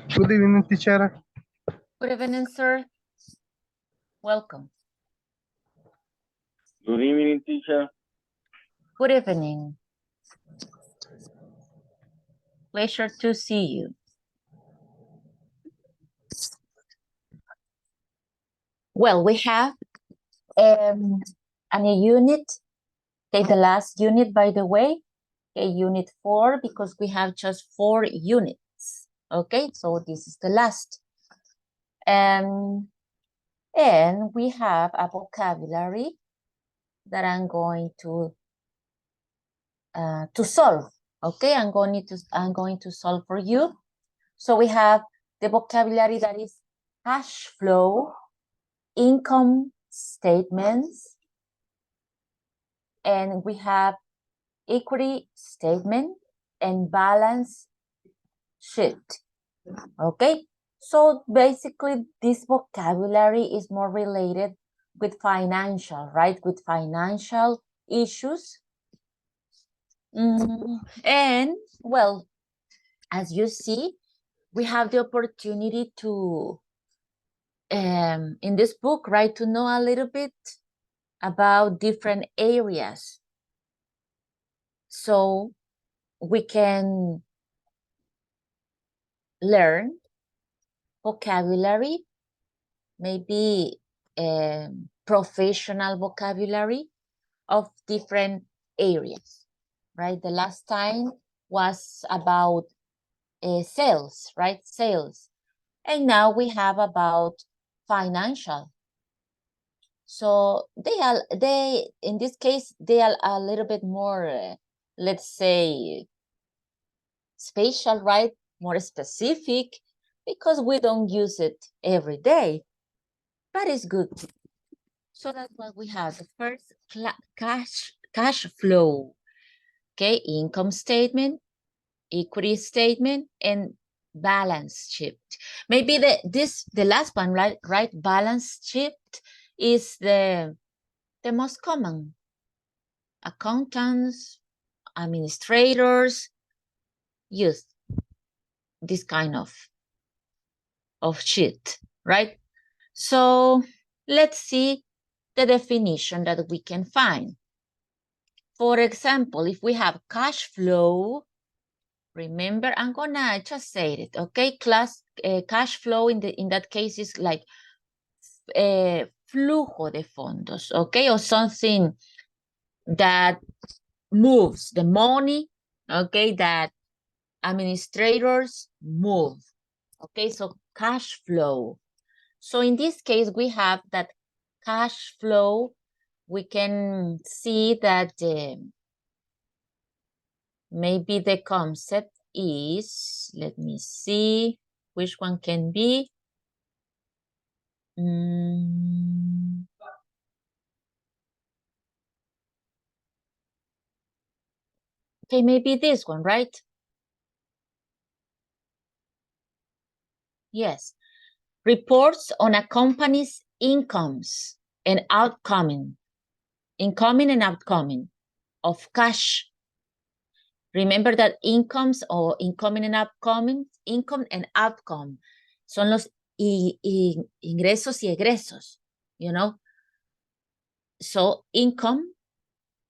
Good evening, teacher. Good evening, sir. Welcome. Good evening, teacher. Good evening. Pleasure to see you. Well, we have a new unit. Okay, the last unit, by the way, okay, unit 4, because we have just 4 units. Okay, so this is the last. And we have a vocabulary that I'm going to solve. Okay, I'm going to solve for you. So we have the vocabulary that is cash flow, income statements, and we have equity statement and balance sheet. Okay, so basically this vocabulary is more related with financial, right? With financial issues. And well, as you see, we have the opportunity to, in this book, right, to know a little bit about different areas. So we can learn vocabulary, maybe professional vocabulary of different areas, right? The last time was about sales, right? Sales. And now we have about financial. So they in this case, they are a little bit more, let's say, spatial, right? More specific, because we don't use it every day, but it's good. So that's what we have. The first, cash flow, okay? Income statement, equity statement, and balance sheet. Maybe the last one, right? Balance sheet is the most common. Accountants, administrators use this kind of sheet, right? So let's see the definition that we can find. For example, if we have cash flow, remember, I'm gonna just say it, okay? Cash flow in that case is like flujo de fondos, okay? Or something that moves the money, okay? That administrators move, okay? So cash flow. So in this case, we have that cash flow. We can see that maybe the concept is, let me see which one can be. Okay, maybe this one, right? Yes. Reports on a company's incomes and incoming and outcoming of cash. Remember that incomes or incoming and outcoming, income and outcome son los ingresos y egresos, you know? So income,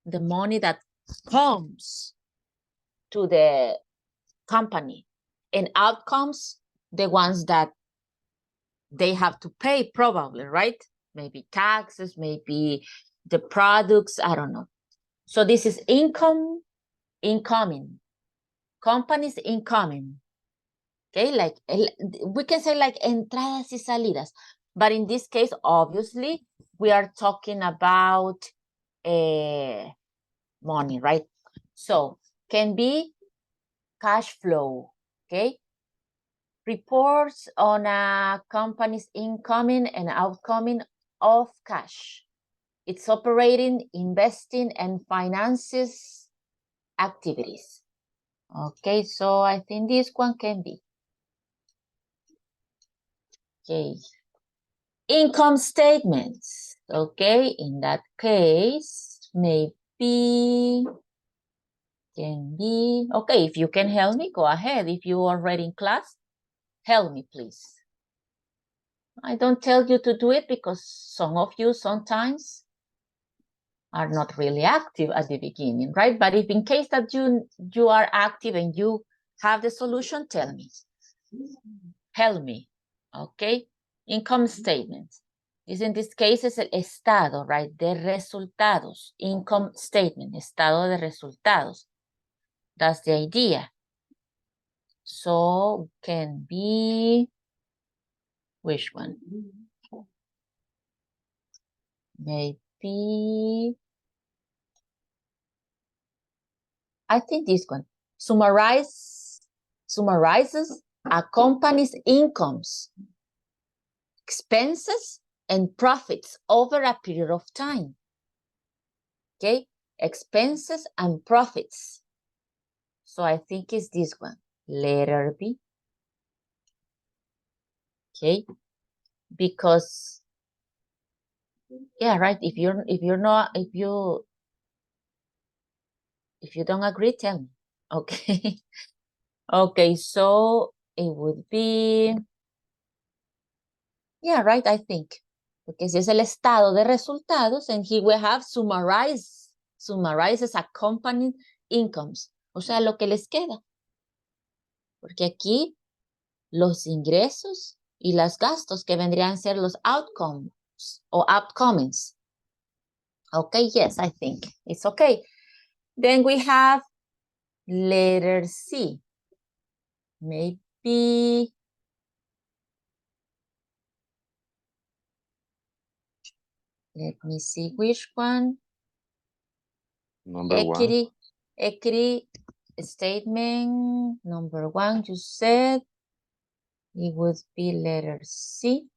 the money that comes to the company, and outcomes, the ones that they have to pay probably, right? Maybe taxes, maybe the products, I don't know. So this is income, incoming, companies incoming. Okay, like we can say like entradas y salidas, but in this case, obviously, we are talking about money, right? So can be cash flow, okay? Reports on a company's incoming and outcoming of cash. It's operating, investing, and finances activities. Okay, so I think this one can be. Okay. Income statements. Okay, in that case, maybe can be. Okay, if you can help me, go ahead. If you are already in class, help me, please. I don't tell you to do it because some of you sometimes are not really active at the beginning, right? But if in case that you are active and you have the solution, tell me. Help me, okay? Income statement. Is in this case es el estado, right? De resultados. Income statement, estado de resultados. That's the idea. So can be, which one? Maybe, I think this one. Summarizes a company's incomes, expenses, and profits over a period of time. Okay, expenses and profits. So I think it's this one, letter B. Okay, because yeah, right. If you don't agree, tell me. Okay. Okay, so it would be, yeah, right, I think. Because es el estado de resultados, and he will have summarizes a company incomes. O sea, lo que les queda. Porque aquí los ingresos y los gastos que vendrían a ser los outcomes o outcomings. Okay, yes, I think it's okay. Then we have letter C. Maybe, let me see which one. Number one. Equity statement number one, you said it would be letter C.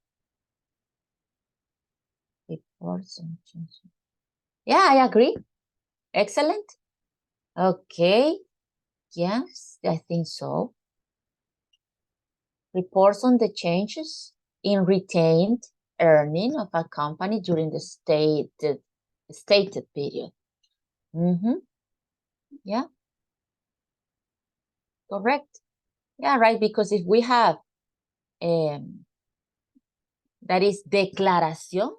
Reports and changes. Yeah, I agree. Excellent. Okay. Yes, I think so. Reports on the changes in retained earning of a company during the stated period. Yeah. Correct. Yeah, right. Because if we have that is declaración,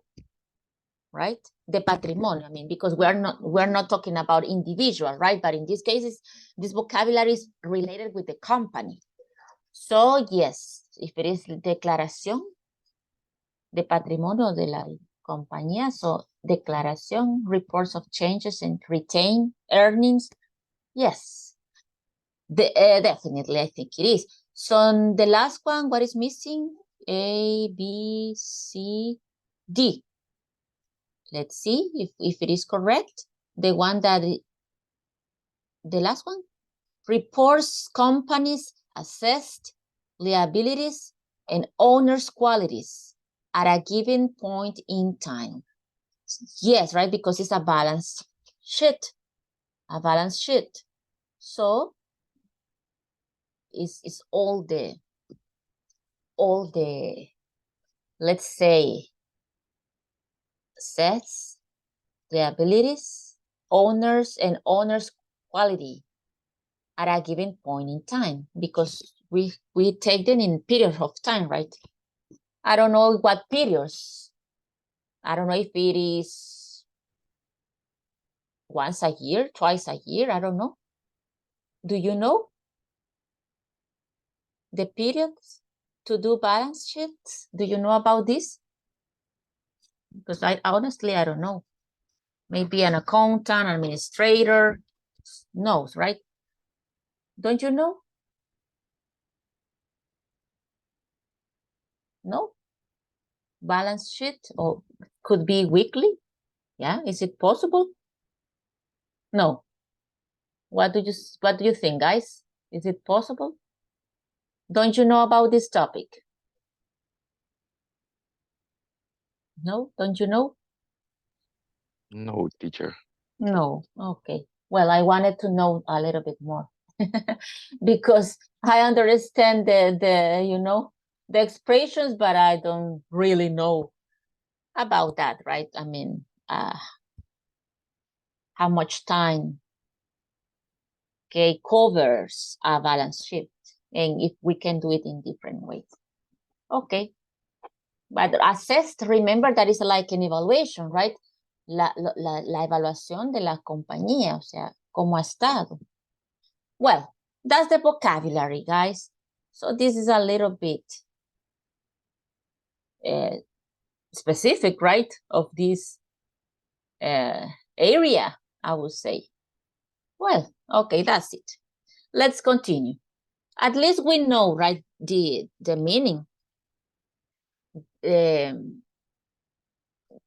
right? De patrimonio. I mean, because we're not talking about individual, right? But in this case, this vocabulary is related with the company. So yes, if it is declaración de patrimonio de la compañía, so declaración, reports of changes in retained earnings, yes. Definitely, I think it is. So the last one, what is missing? A, B, C, D. Let's see if it is correct. The one that, the last one, reports companies assessed liabilities and owners' qualities. at a given point in time. Yes, right, because it's a balance sheet. A balance sheet. So it's all the, let's say, assets, liabilities, owners, and owners' quality at a given point in time, because we take them in periods of time, right? I don't know what periods. I don't know if it is once a year, twice a year, I don't know. Do you know the periods to do balance sheets? Do you know about this? Because I honestly, I don't know. Maybe an accountant, administrator knows, right? Don't you know? No? Balance sheet, or could be weekly? Yeah, is it possible? No. What do you think, guys? Is it possible? Don't you know about this topic? No? Don't you know? No, teacher. No. Okay. Well, I wanted to know a little bit more because I understand the expressions, but I don't really know about that, right? I mean, how much time covers a balance sheet, and if we can do it in different ways. Okay. But assessed, remember that is like an evaluation, right? La evaluación de la compañía, o sea, cómo ha estado. Well, that's the vocabulary, guys. So this is a little bit specific, right, of this area, I would say. Well, okay, that's it. Let's continue. At least we know, right, the meaning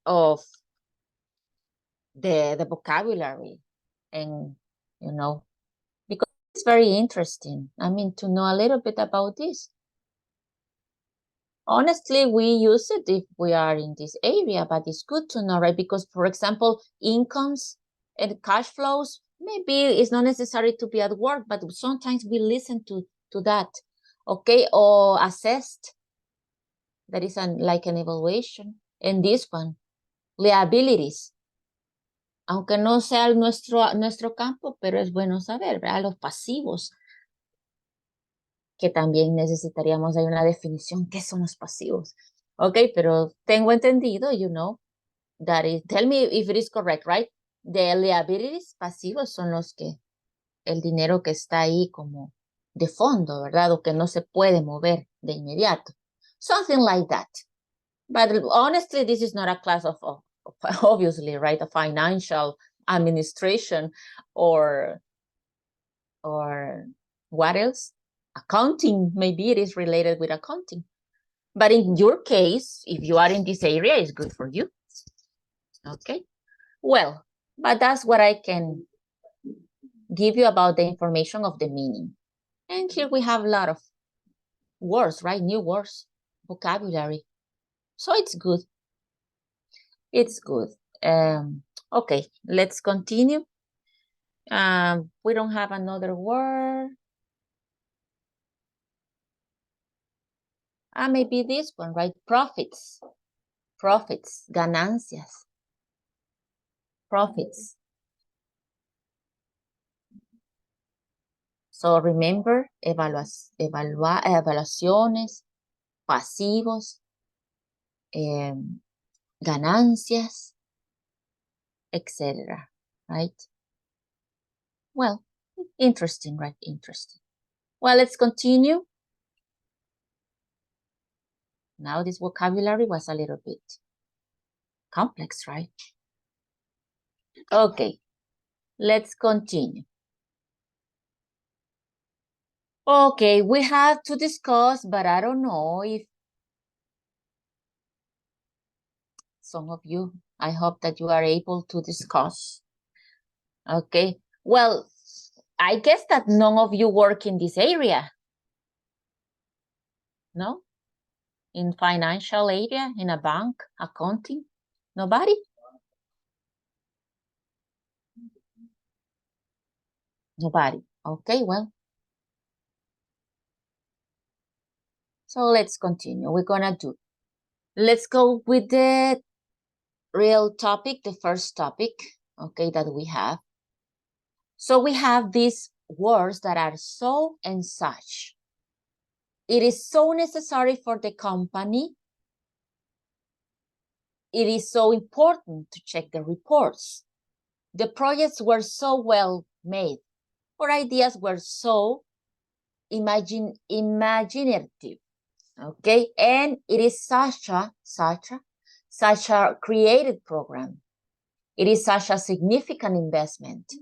of the vocabulary, and because it's very interesting. I mean, to know a little bit about this. Honestly, we use it if we are in this area, but it's good to know, right? Because, for example, incomes and cash flows, maybe it's not necessary to be at work, but sometimes we listen to that, okay? Or assessed, that is like an evaluation. And this one, liabilities. Aunque no sea nuestro campo, pero es bueno saber, ¿verdad? Los pasivos, que también necesitaríamos, hay una definición, ¿qué son los pasivos? Ok, pero tengo entendido, that is, tell me if it is correct, right? The liabilities pasivos son los que, el dinero que está ahí como de fondo, ¿verdad? O que no se puede mover de inmediato. Something like that. But honestly, this is not a class of obviously, right? A financial administration or what else? Accounting, maybe it is related with accounting. But in your case, if you are in this area, it's good for you. Okay. Well, but that's what I can give you about the information of the meaning. And here we have a lot of words, right? New words, vocabulary. So it's good. It's good. Okay, let's continue. We don't have another word. Maybe this one, right? Profits. Profits, ganancias. Profits. So remember, evaluaciones, pasivos, ganancias, etc. Right? Well, interesting, right? Interesting. Well, let's continue. Now this vocabulary was a little bit complex, right? Okay, let's continue. Okay, we have to discuss, but I don't know if some of you, I hope that you are able to discuss. Okay, well, I guess that none of you work in this area. No? in financial area, in a bank, accounting? Nobody? Nobody. Okay, well. So let's continue. We're gonna do. Let's go with the real topic, the first topic, okay, that we have. So we have these words that are so and such. It is so necessary for the company. It is so important to check the reports. The projects were so well made. Our ideas were so imaginative. Okay, and it is such a creative program. It is such a significant investment.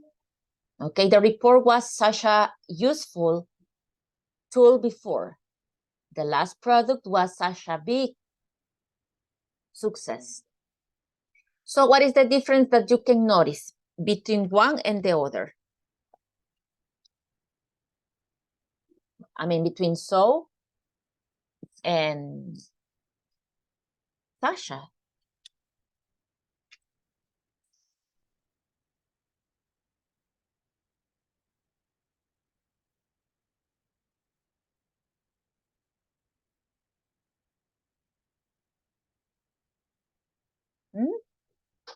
Okay, the report was such a useful tool before. The last product was such a big success. So what is the difference that you can notice between one and the other? I mean, between so and Sasha.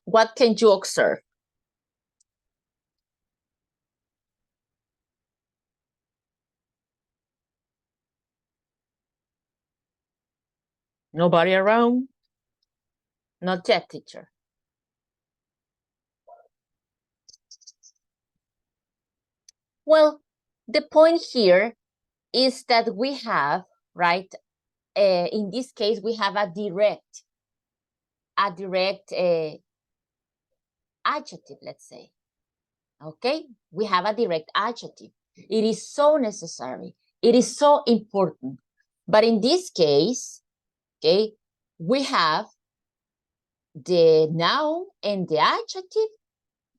What can you observe? Nobody around? Not yet, teacher. Well, the point here is that we have, right, in this case, we have a direct adjective, let's say. Okay, we have a direct adjective. It is so necessary. It is so important. But in this case, okay, we have the noun and the adjective,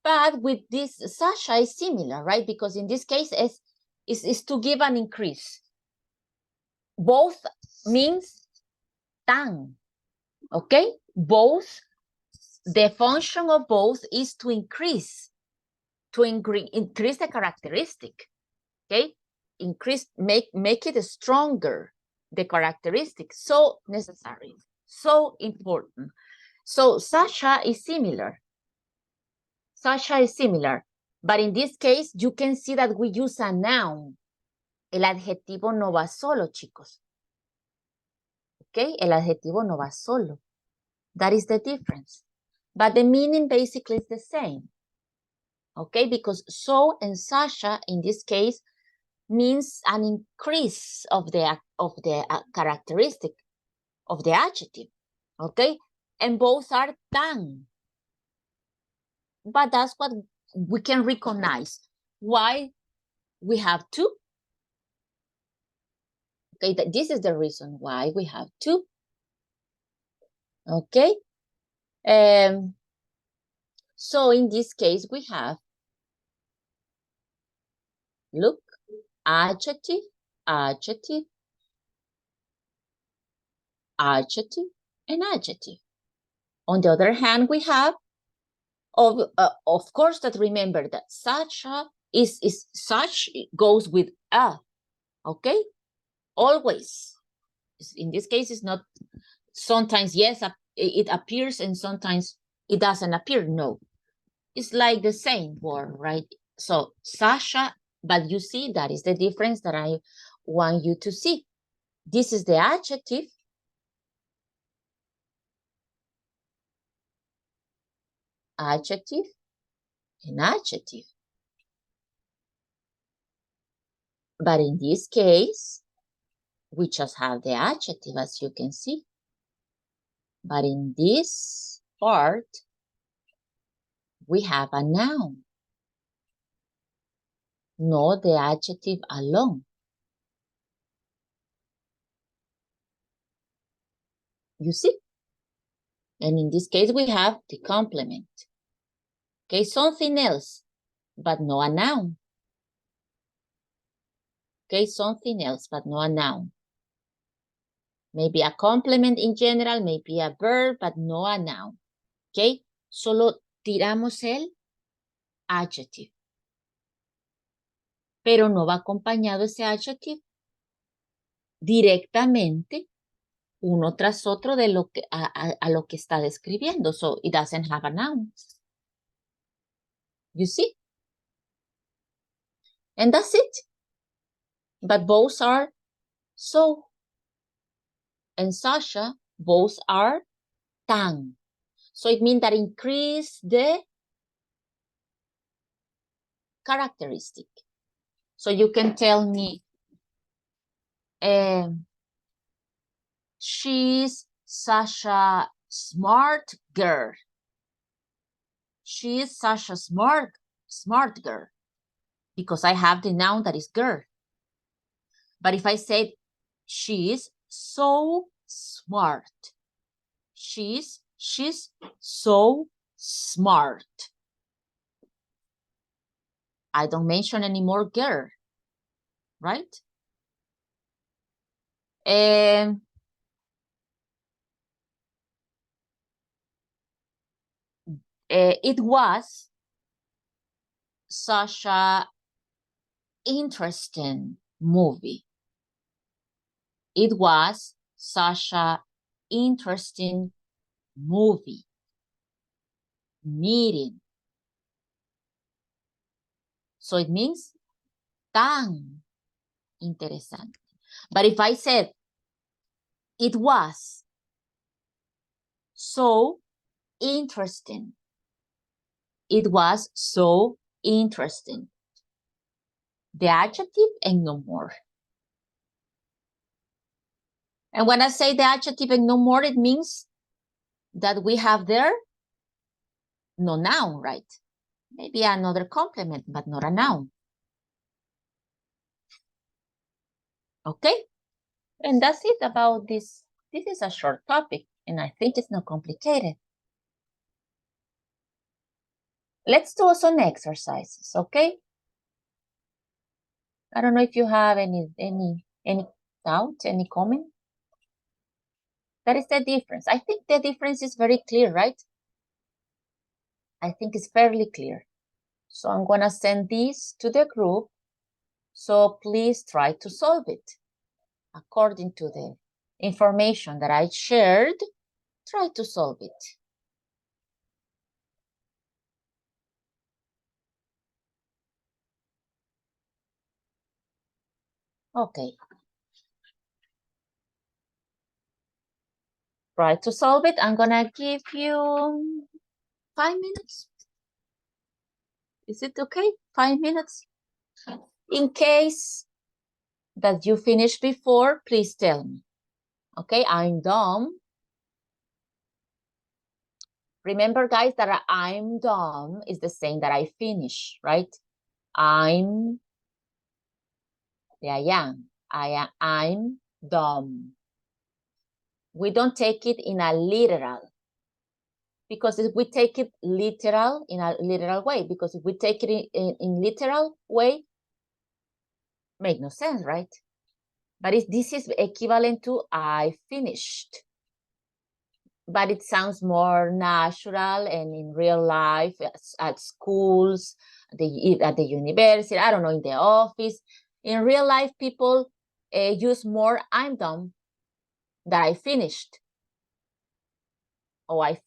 but with this Sasha is similar, right? Because in this case, is to give an increase. Both means tan, okay? Both, the function of both is to increase the characteristic, okay? Increase, make it stronger, the characteristic, so necessary, so important. So Sasha is similar. Sasha is similar, but in this case, you can see that we use a noun. El adjetivo no va solo, chicos. Okay, el adjetivo no va solo. That is the difference. But the meaning basically is the same. Okay, because so and Sasha in this case means an increase of the characteristic of the adjective. Okay, and both are tan. But that's what we can recognize. Why we have two? Okay, this is the reason why we have two. Okay. So in this case, we have, look, adjective, adjective, adjective, and adjective. On the other hand, we have, of course, that remember that such is such goes with a, okay? Always. In this case, it's not, sometimes, yes, it appears and sometimes it doesn't appear, no. It's like the same word, right? So Sasha, but you see, that is the difference that I want you to see. This is the adjective. Adjective and adjective. But in this case, we just have the adjective, as you can see. But in this part, we have a noun. Not the adjective alone. You see? And in this case, we have the complement. Okay, something else, but not a noun. Okay, something else, but not a noun. Maybe a complement in general, maybe a verb, but no a noun. Okay? Solo tiramos el adjective. Pero no va acompañado ese adjective directamente uno tras otro de lo que, a lo que está describiendo. So it doesn't have a noun. You see? And that's it. But both are so. And Sasha, both are tan. So it means that increase the characteristic. So you can tell me, she's Sasha smart girl. She is Sasha smart girl. Because I have the noun that is girl. But if I said, she is so smart. She's so smart. I don't mention anymore girl, right? It was such a interesting movie. It was such a interesting movie. Meeting. So it means tan interesante. But if I said it was so interesting, it was so interesting. The adjective and no more. And when I say the adjective and no more, it means that we have there no noun, right? Maybe another complement, but not a noun. Okay? And that's it about this. This is a short topic, and I think it's not complicated. Let's do some exercises, okay? I don't know if you have any doubt, any comment. That is the difference. I think the difference is very clear, right? I think it's fairly clear. So I'm gonna send this to the group. So please try to solve it. According to the information that I shared, try to solve it. Okay. Try to solve it. I'm gonna give you 5 minutes. Is it okay? 5 minutes? In case that you finished before, please tell me. Okay, I'm dumb. Remember, guys, that I'm dumb is the same that I finish, right? I'm dumb. We don't take it in a literal. Because if we take it literal, in a literal way, because if we take it in literal way, make no sense, right? But this is equivalent to I finished. But it sounds more natural and in real life, at schools, at the university, I don't know, in the office. In real life, people use more I'm done that I finished. Or I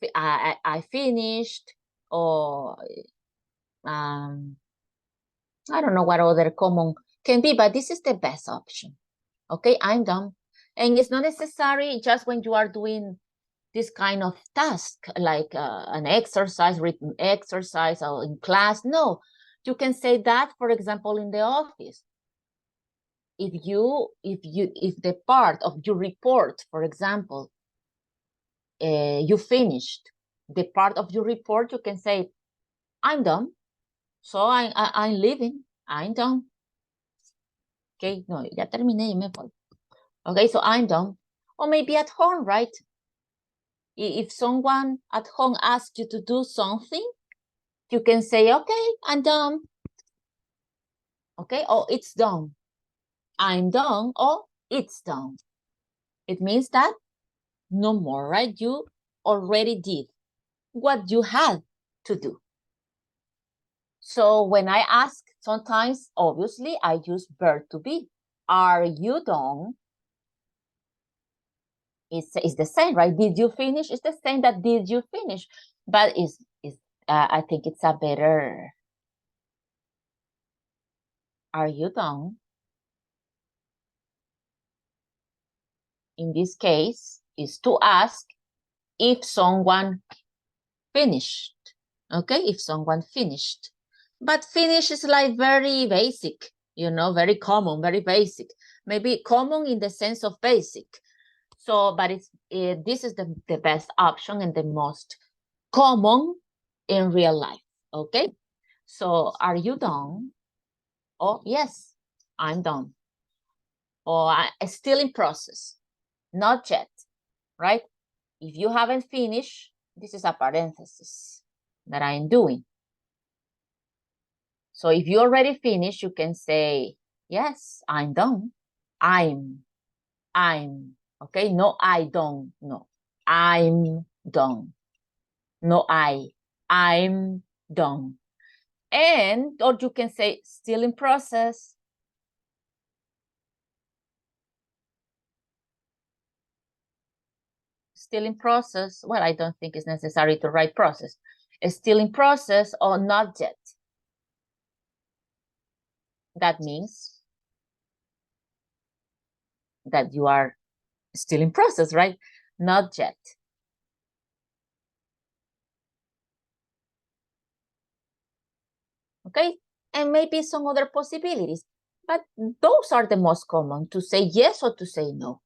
finished, or I don't know what other common can be, but this is the best option. Okay, I'm done. And it's not necessary just when you are doing this kind of task, like an exercise, written exercise, or in class. No, you can say that, for example, in the office. If the part of your report, for example, you finished the part of your report, you can say, I'm done. So I'm leaving. I'm done. Okay, no, ya terminé, yo me voy. Okay, so I'm done. Or maybe at home, right? If someone at home asks you to do something, you can say, okay, I'm done. Okay, or it's done. I'm done, or it's done. It means that no more, right? You already did what you had to do. So when I ask, sometimes, obviously, I use verb to be. Are you done? It's the same, right? Did you finish? It's the same that did you finish, but I think it's a better. Are you done? In this case, is to ask if someone finished. Okay, if someone finished. But finish is like very basic, very common, very basic. Maybe common in the sense of basic. So, but this is the best option and the most common in real life. Okay, so are you done? Oh, yes, I'm done. Or I'm still in process, not yet, right? If you haven't finished, this is a parenthesis that I'm doing. So if you already finished, you can say, yes, I'm done. I'm, okay? No, I don't, no. I'm done. No, I'm done. And, or you can say, still in process. Still in process. Well, I don't think it's necessary to write process. It's still in process or not yet. That means that you are still in process, right? Not yet. Okay, and maybe some other possibilities, but those are the most common, to say yes or to say no.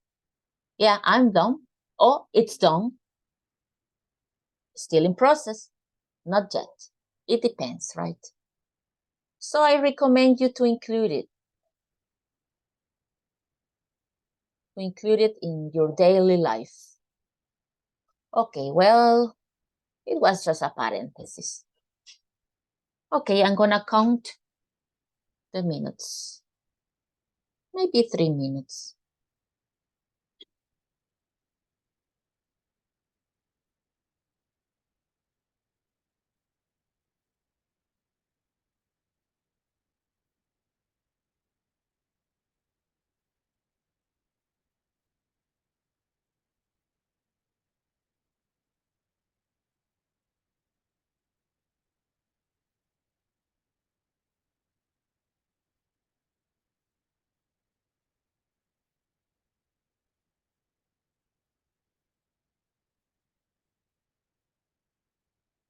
Yeah, I'm done. Oh, it's done. Still in process, not yet. It depends, right? So I recommend you to include it. To include it in your daily life. Okay, well, it was just a parenthesis. Okay, I'm gonna count the minutes. Maybe 3 minutes.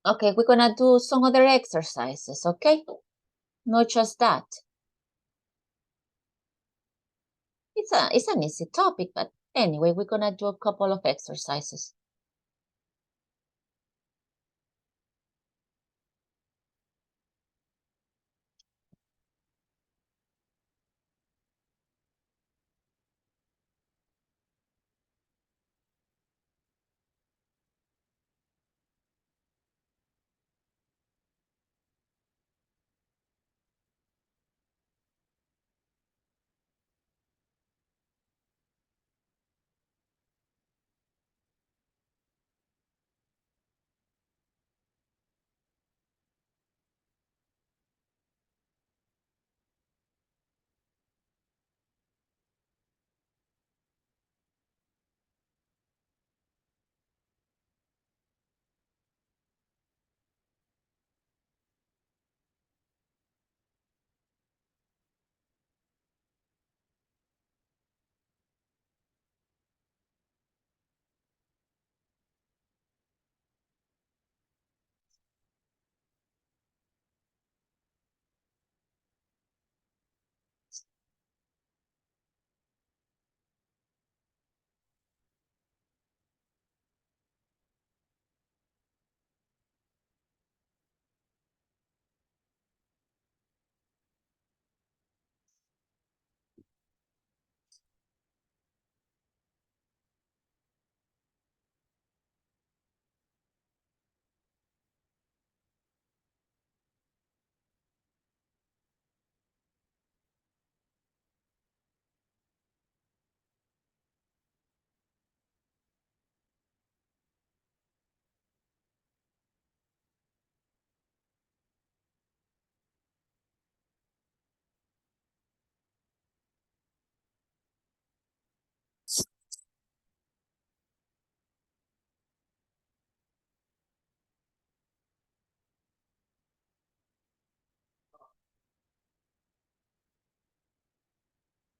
Okay, we're gonna do some other exercises, okay? Not just that. It's an easy topic, but anyway, we're gonna do a couple of exercises.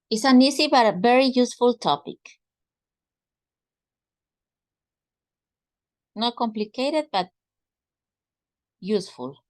It's an easy but a very useful topic. Not complicated, but useful.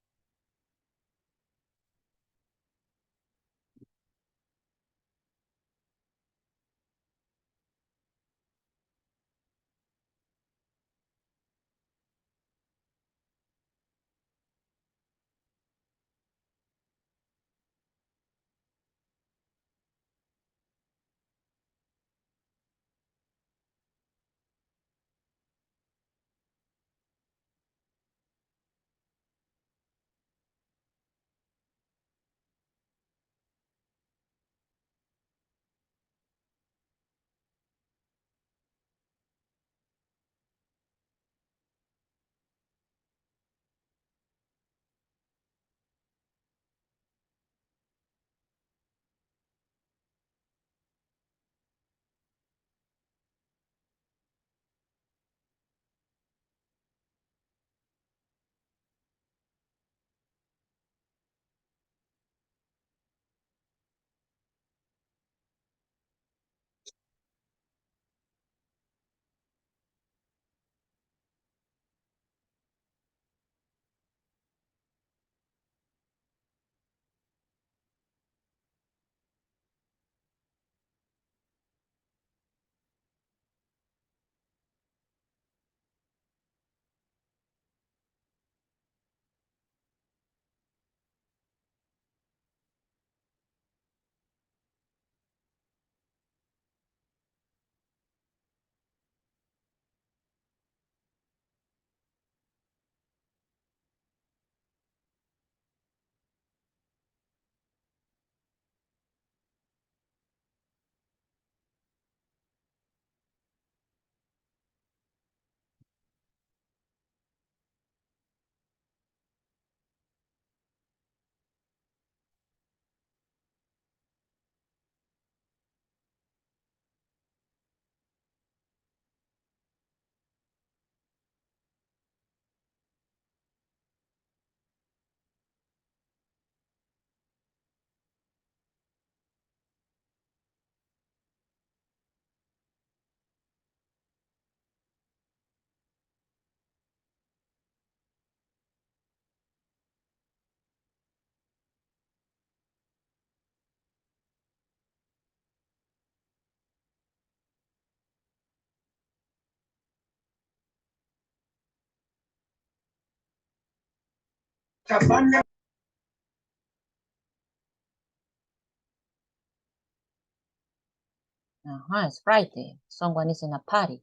It's Friday. Someone is in a party.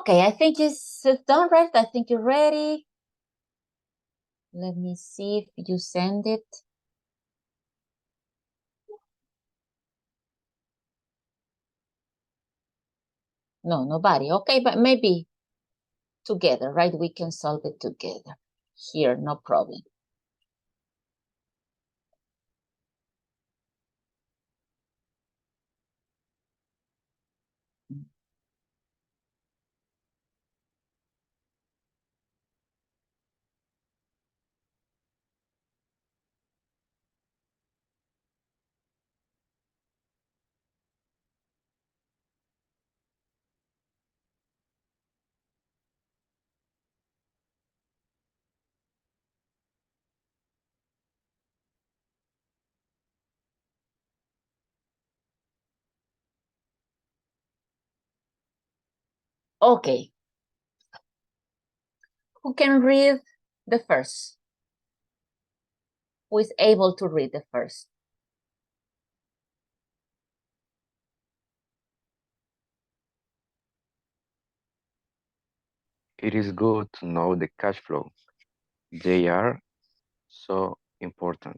Okay, I think it's done, right? I think you're ready. Let me see if you send it. No, nobody. Okay, but maybe together, right? We can solve it together. Here, no problem. Okay. Who can read the first? Who is able to read the first? It is good to know the cash flow. They are so important.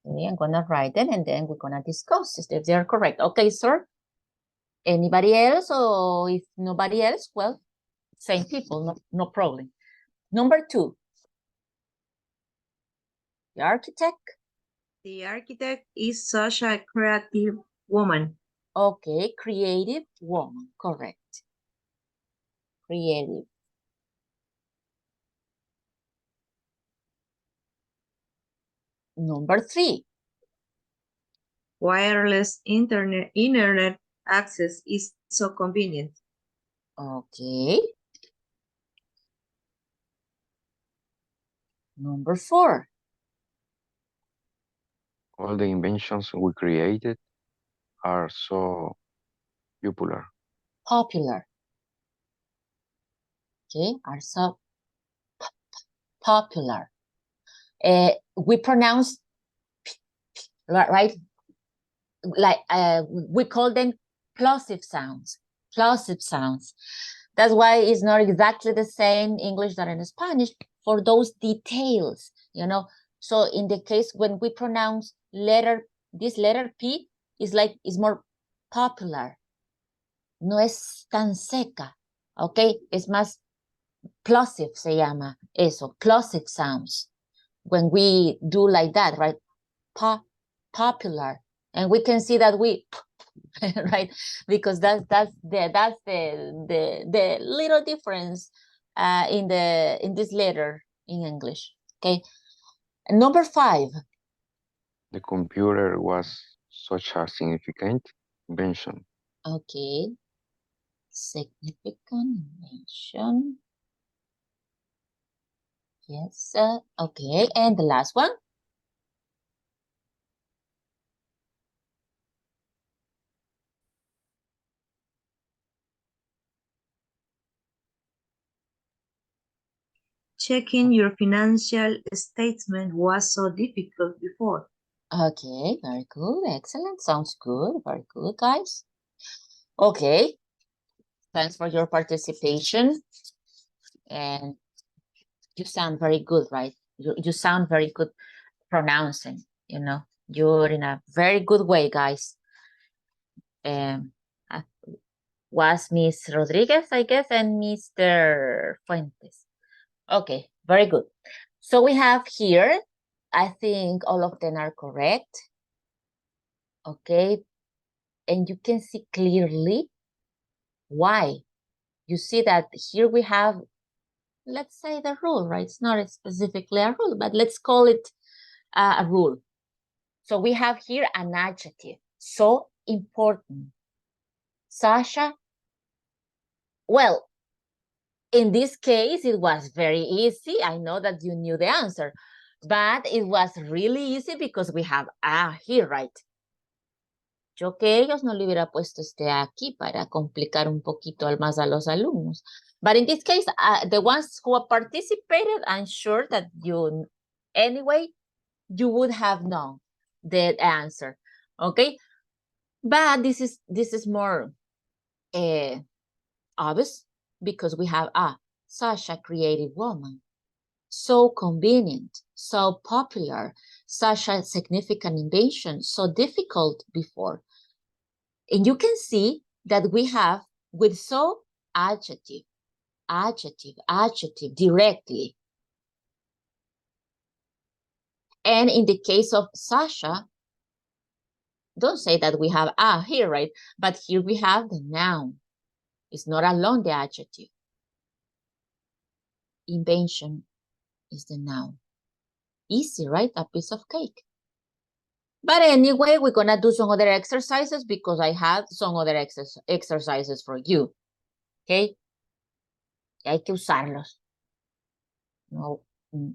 Okay, I'm gonna write them and then we're gonna discuss if they are correct. Okay, sir? Anybody else? Or if nobody else, well, same people, no problem. Number 2. The architect. The architect is such a creative woman. Okay, creative woman, correct. Creative. Number 3. Wireless internet access is so convenient. Okay. Number 4. All the inventions we created are so popular. Popular. Okay, are so popular. We pronounce right, like we call them plosive sounds. Plosive sounds. That's why it's not exactly the same in English than in Spanish for those details, you know. So in the case when we pronounce this letter P is more popular. No es tan seca, okay? Es más plosive se llama eso, plosive sounds. When we do like that, right? Popular. And we can see that we right, because that's the little difference in this letter in English. Okay, and number 5. The computer was such a significant invention. Okay, significant invention. Yes. Okay, and the last one. Checking your financial statement was so difficult before. Okay, very good. Excellent. Sounds good. Very good, guys. Okay. Thanks for your participation. And you sound very good, right? You sound very good pronouncing, you know. You're in a very good way, guys. Was Miss Rodriguez, I guess, and Mr. Fuentes. Okay, very good. So we have here, I think all of them are correct. Okay, and you can see clearly why. You see that here we have, let's say the rule, right? It's not specifically a rule, but let's call it a rule. So we have here an adjective, so important. Sasha, well, in this case, it was very easy. I know that you knew the answer, but it was really easy because we have here, right? Yo que ellos no le hubiera puesto aquí para complicar un poquito más a los alumnos. But in this case, the ones who participated, I'm sure that you, anyway, you would have known the answer, okay? But this is more obvious because we have such a creative woman, so convenient, so popular, such a significant invention, so difficult before. And you can see that we have with so adjective directly. And in the case of Sasha, don't say that we have here, right? But here we have the noun. It's not alone the adjective. Invention is the noun. Easy, right? A piece of cake. But anyway, we're going to do some other exercises because I have some other exercises for you. Okay? Y hay que usarlos. No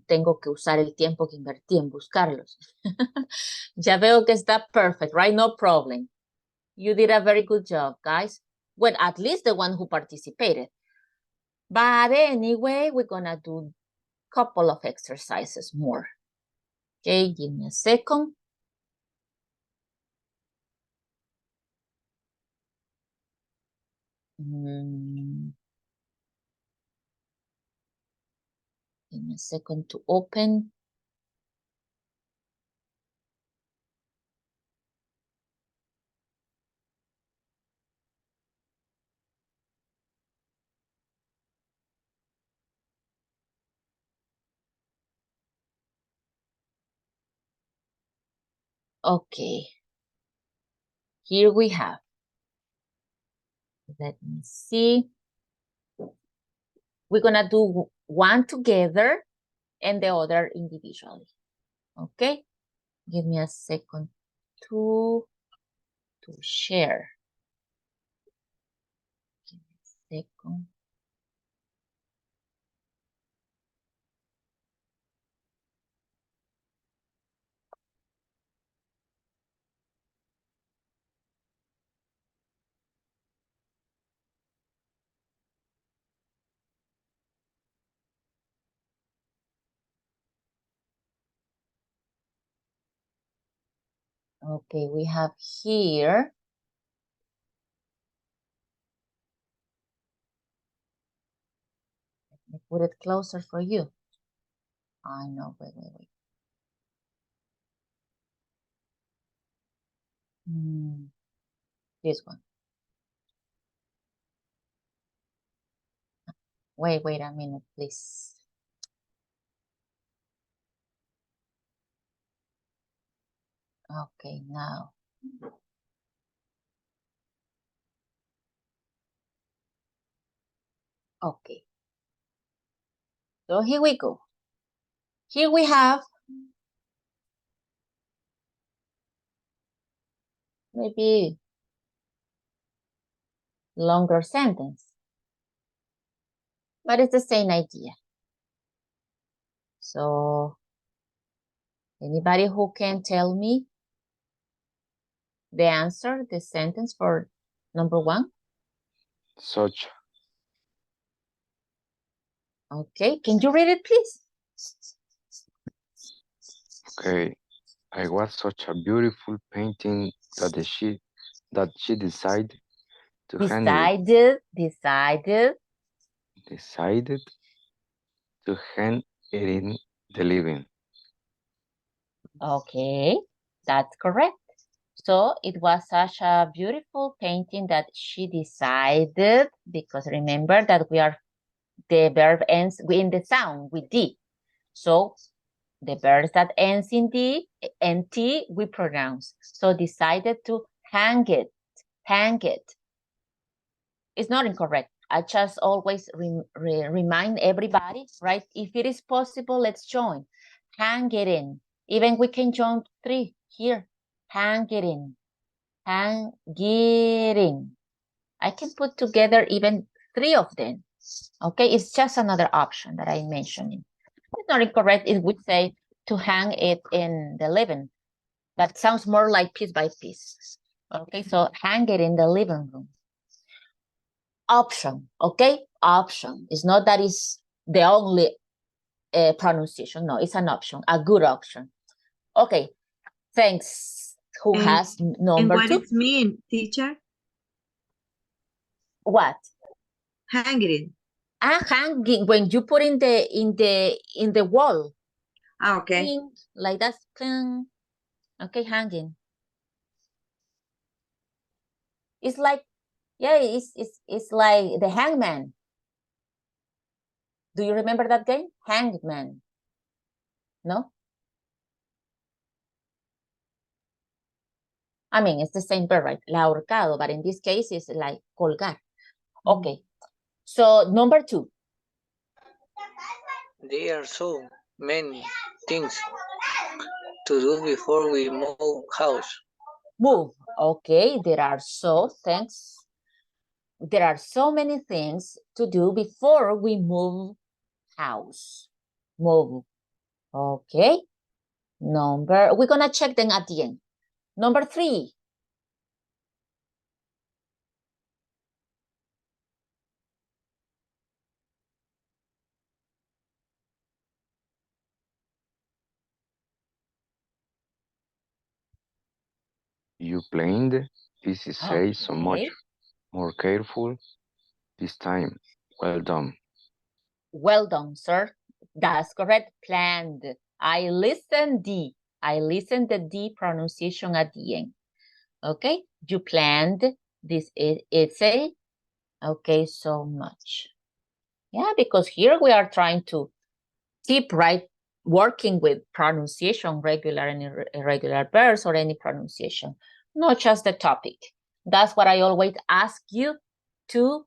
tengo que usar el tiempo que invertí en buscarlos. Ya veo que está perfect, right? No problem. You did a very good job, guys. Well, at least the one who participated. But anyway, we're going to do a couple of exercises more. Okay, give me a second. Give me a second to open. Okay. Here we have. Let me see. We're gonna do one together and the other individually. Okay. Give me a second to share. Give me a second. Okay, we have here. Let me put it closer for you. I know, wait. This one. Wait a minute, please. Okay, now. Okay. So here we go. Here we have maybe longer sentence, but it's the same idea. So anybody who can tell me the answer, the sentence for number one? Such. Okay, can you read it, please? Okay. I was such a beautiful painting that she decided to hang it. Decided to hang it in the living. Okay, that's correct. So it was such a beautiful painting that she decided, because remember that the verb ends in the sound with D. So the verbs that ends in D and T we pronounce. So decided to hang it. It's not incorrect. I just always remind everybody, right? If it is possible, let's join. Hang it in. Even we can join 3 here. Hang it in. Hang it in. I can put together even 3 of them. Okay, it's just another option that I'm mentioning. It's not incorrect. It would say to hang it in the living. That sounds more like piece by piece. Okay, so hang it in the living room. Option, okay? Option. It's not that it's the only pronunciation. No, it's an option, a good option. Okay, thanks. Who has number and what 2? it mean, teacher? What? Hanging. Hanging. When you put in the wall. Okay. Cling, like that. Cling. Okay, hanging. It's like, yeah, it's like the hangman. Do you remember that game? Hangman. No? I mean, it's the same verb, right? La ahorcado, but in this case, it's like colgar. Okay. So, number 2. There are so many things to do before we move house. Move. Okay, there are so many things to do before we move house. Move. Okay. We're gonna check them at the end. Number 3. You planned. This is say so much more careful this time. Well done. Well done, sir. That's correct. Planned. I listened the D pronunciation at the end. Okay, you planned this. It's a okay. So much. Yeah, because here we are trying to keep right working with pronunciation, regular and irregular verbs or any pronunciation, not just the topic. That's what I always ask you to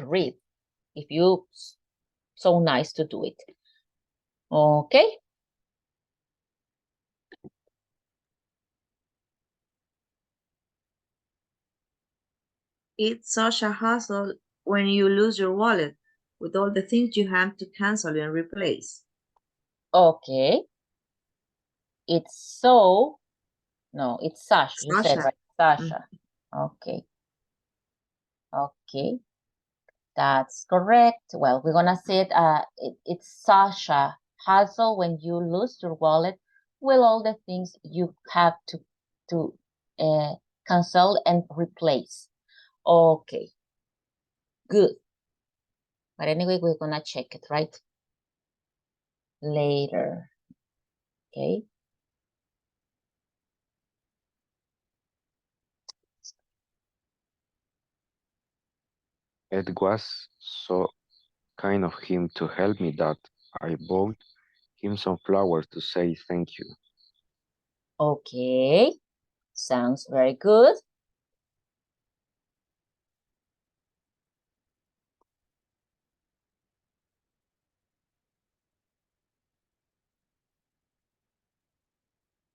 read, if you so nice to do it. Okay. It's such a hassle when you lose your wallet with all the things you have to cancel and replace. Okay. It's so, no, it's Sasha. You said, Sasha. right? Sasha. Okay. Okay. That's correct. Well, we're gonna say it, it's Sasha hassle when you lose your wallet with all the things you have to cancel and replace. Okay. Good. But anyway, we're gonna check it, right? Later. Okay. It was so kind of him to help me that I bought him some flowers to say thank you. Okay. Sounds very good.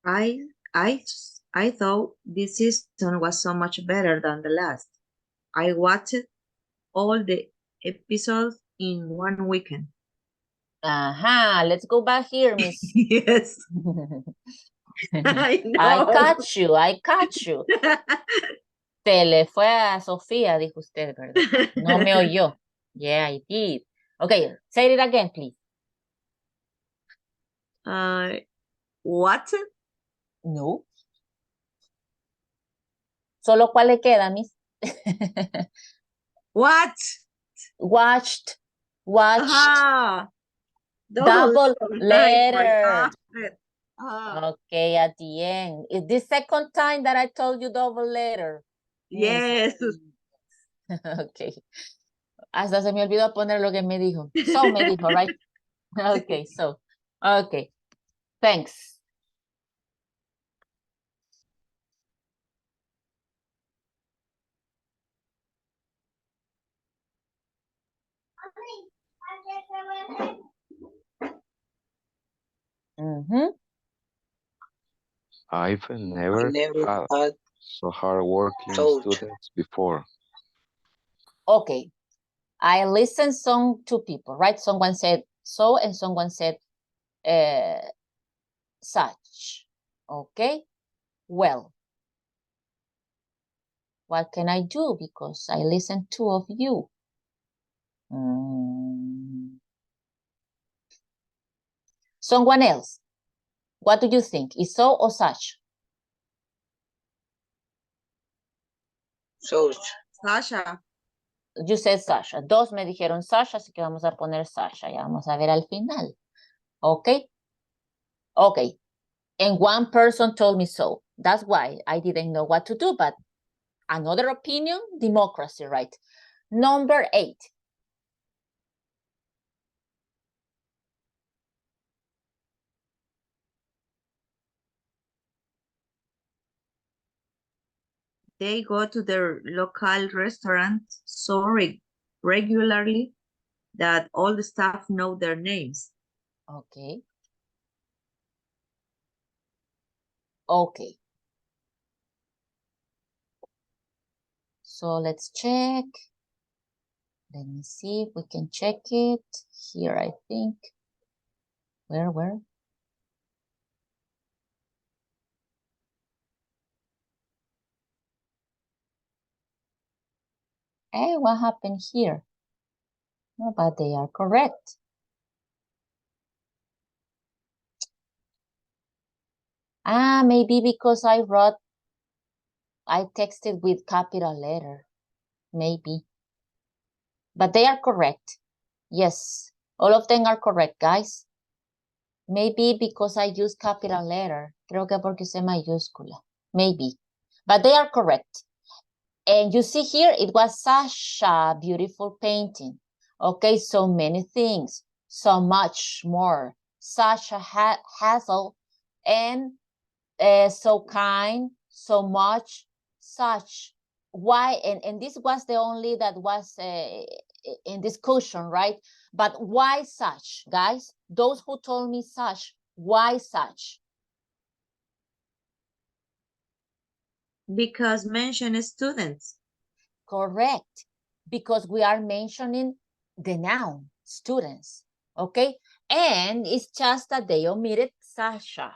I thought this season was so much better than the last. I watched all the episodes in one weekend. Let's go back here, Miss. Yes, I know. I caught you. Se le fue a Sofía, dijo usted, ¿verdad? No me oyó. Yeah, I did. Okay, say it again, please. What? No. Solo cuál le queda, Miss. What? Watched. Double letter. Okay, at the end. Is this second time that I told you double letter? yes. Okay. Hasta se me olvidó poner lo que me dijo. So me dijo, right? Okay, so. Okay. Thanks. I've I never never had had so hardworking thought. students before. Okay. I listened some two people, right? Someone said so and someone said such. Okay. Well, what can I do? Because I listened two of you. Someone else. What do you think? Is so or such? So, Sasha. You said Sasha. Dos me dijeron Sasha, así que vamos a poner Sasha. Ya vamos a ver al final. Okay. Okay. And one person told me so. That's why I didn't know what to do, but another opinion, democracy, right? Number 8. They go to their local restaurant so regularly that all the staff know their names. Okay. Okay. So let's check. Let me see if we can check it. Here, I think. Where? Hey, what happened here? No, but they are correct. Maybe because I texted with capital letter. Maybe. But they are correct. Yes, all of them are correct, guys. Maybe because I use capital letter. Creo que porque usé mayúscula. Maybe. But they are correct. And you see here, it was such a beautiful painting. Okay, so many things, so much more, such a hassle, and so kind, so much, such. Why? And this was the only that was in discussion, right? But why such, guys? Those who told me such, why such? Because mention students. Correct, because we are mentioning the noun, students, okay? And it's just that they omitted Sasha.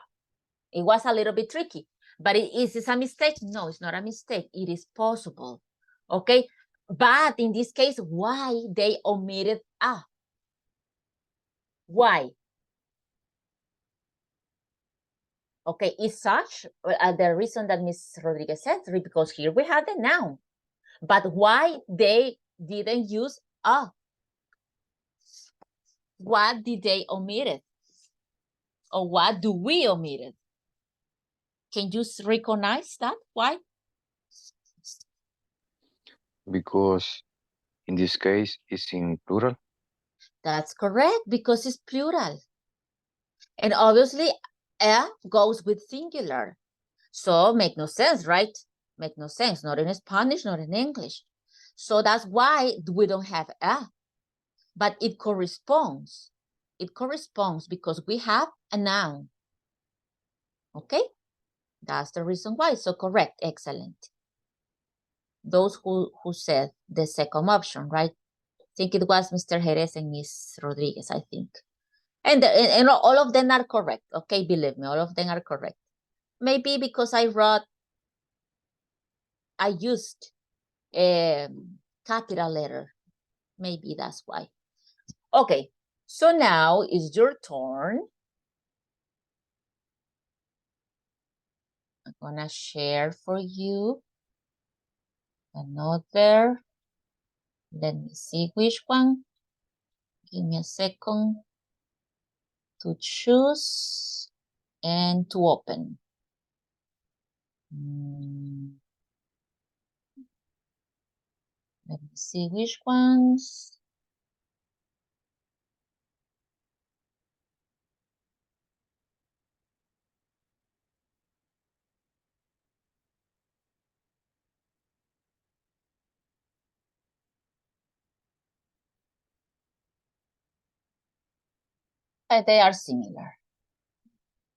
It was a little bit tricky, but is this a mistake? No, it's not a mistake. It is possible, okay? But in this case, why they omitted a? Why? Okay, is such the reason that Ms. Rodriguez said, because here we have the noun. But why they didn't use a? What did they omit it? Or what do we omit it? Can you recognize that? Why? Because in this case, it's in plural. That's correct, because it's plural. And obviously, a goes with singular. So make no sense, right? Make no sense, not in Spanish, not in English. So that's why we don't have a, but it corresponds. It corresponds because we have a noun. Okay? That's the reason why. So correct, excellent. Those who said the second option, right? I think it was Mr. Jerez and Ms. Rodriguez, I think. And all of them are correct. Okay, believe me, all of them are correct. Maybe because I used a capital letter. Maybe that's why. Okay, so now it's your turn. I'm gonna share for you another. Let me see which one. Give me a second to choose and to open. Let me see which ones. They are similar.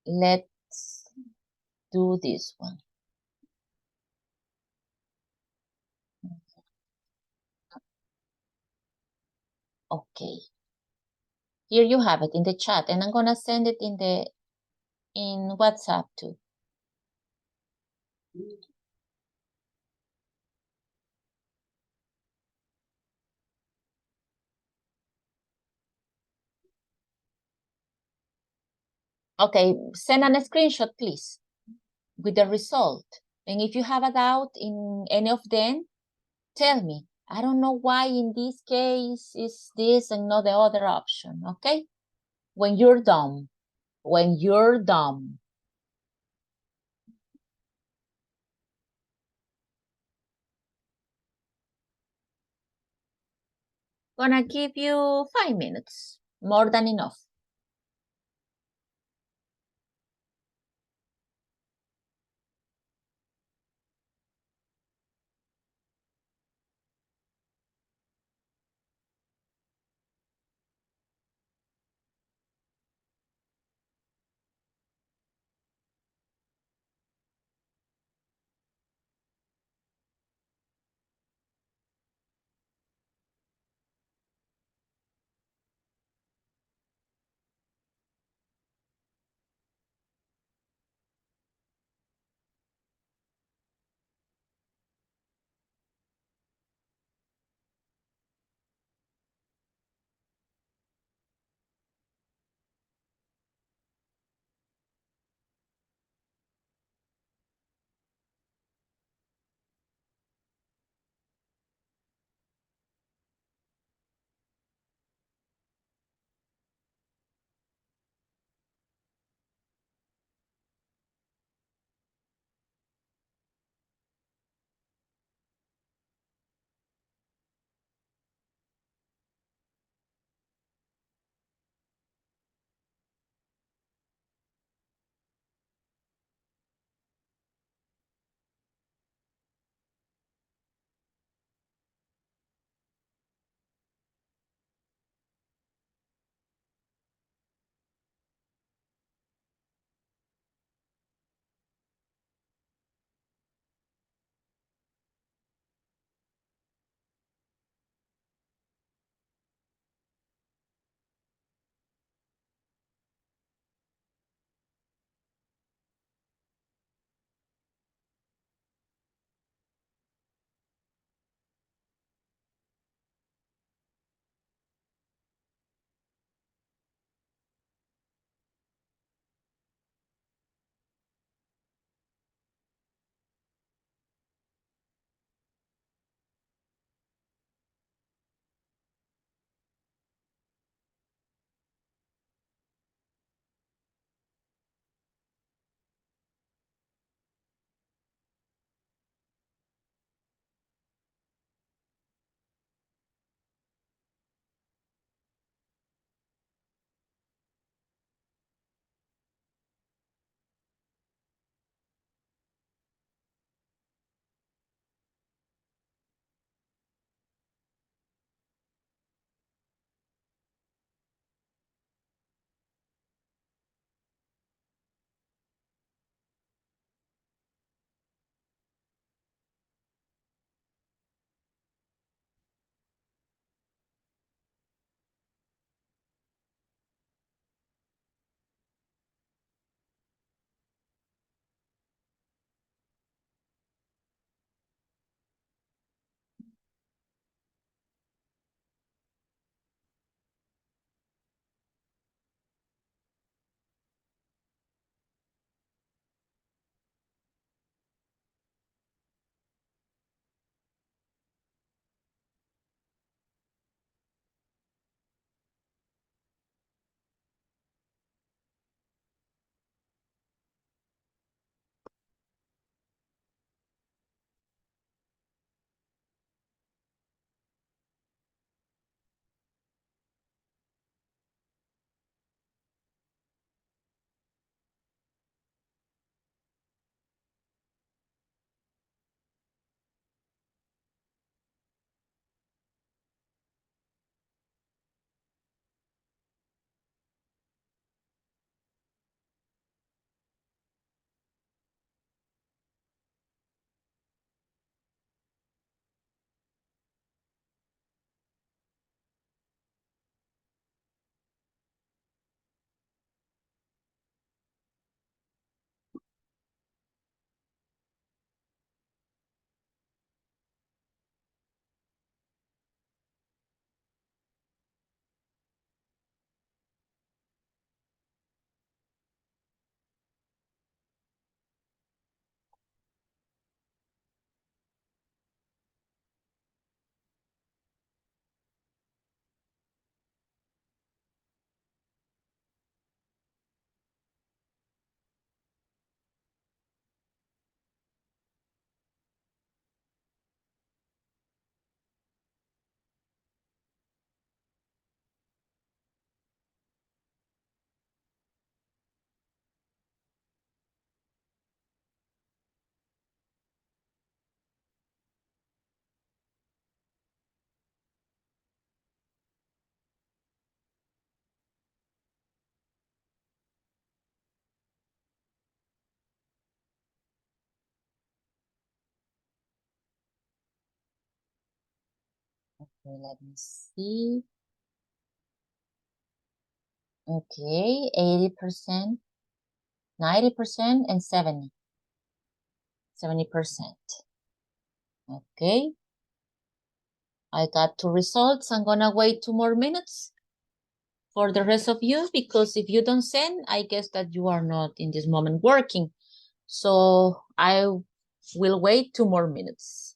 Let's do this one. Okay. Here you have it in the chat, and I'm gonna send it in WhatsApp too. Okay, send a screenshot, please, with the result. And if you have a doubt in any of them, tell me. I don't know why in this case is this and not the other option, okay? When you're done, when you're done. Gonna give you 5 minutes, more than enough. Okay, let me see. Okay, 80%, 90%, and 70%. Okay. I got 2 results. I'm gonna wait 2 more minutes for the rest of you, because if you don't send, I guess that you are not in this moment working. So I will wait 2 more minutes.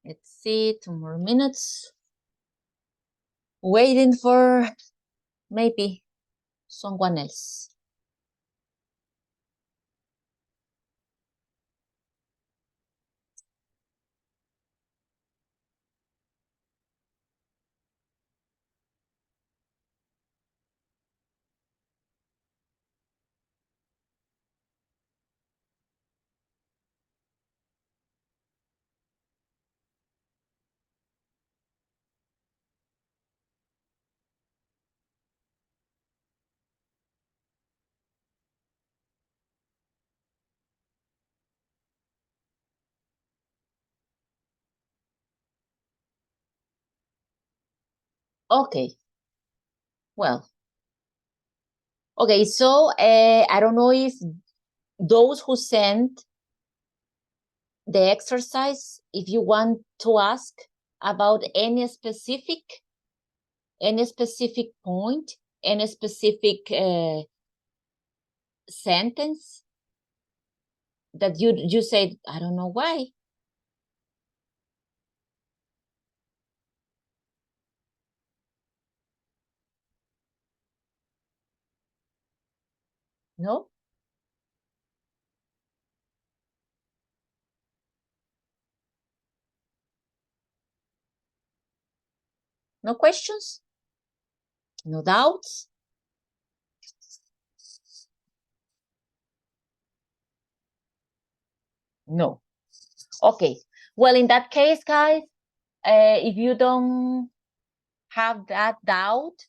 Let's see, 2 more minutes. Waiting for maybe someone else. Okay. Well, okay, so I don't know if those who sent the exercise, if you want to ask about any specific point, any specific sentence that you said, I don't know why. No? No questions? No doubts? No. Okay. Well, in that case, guys, if you don't have that doubt,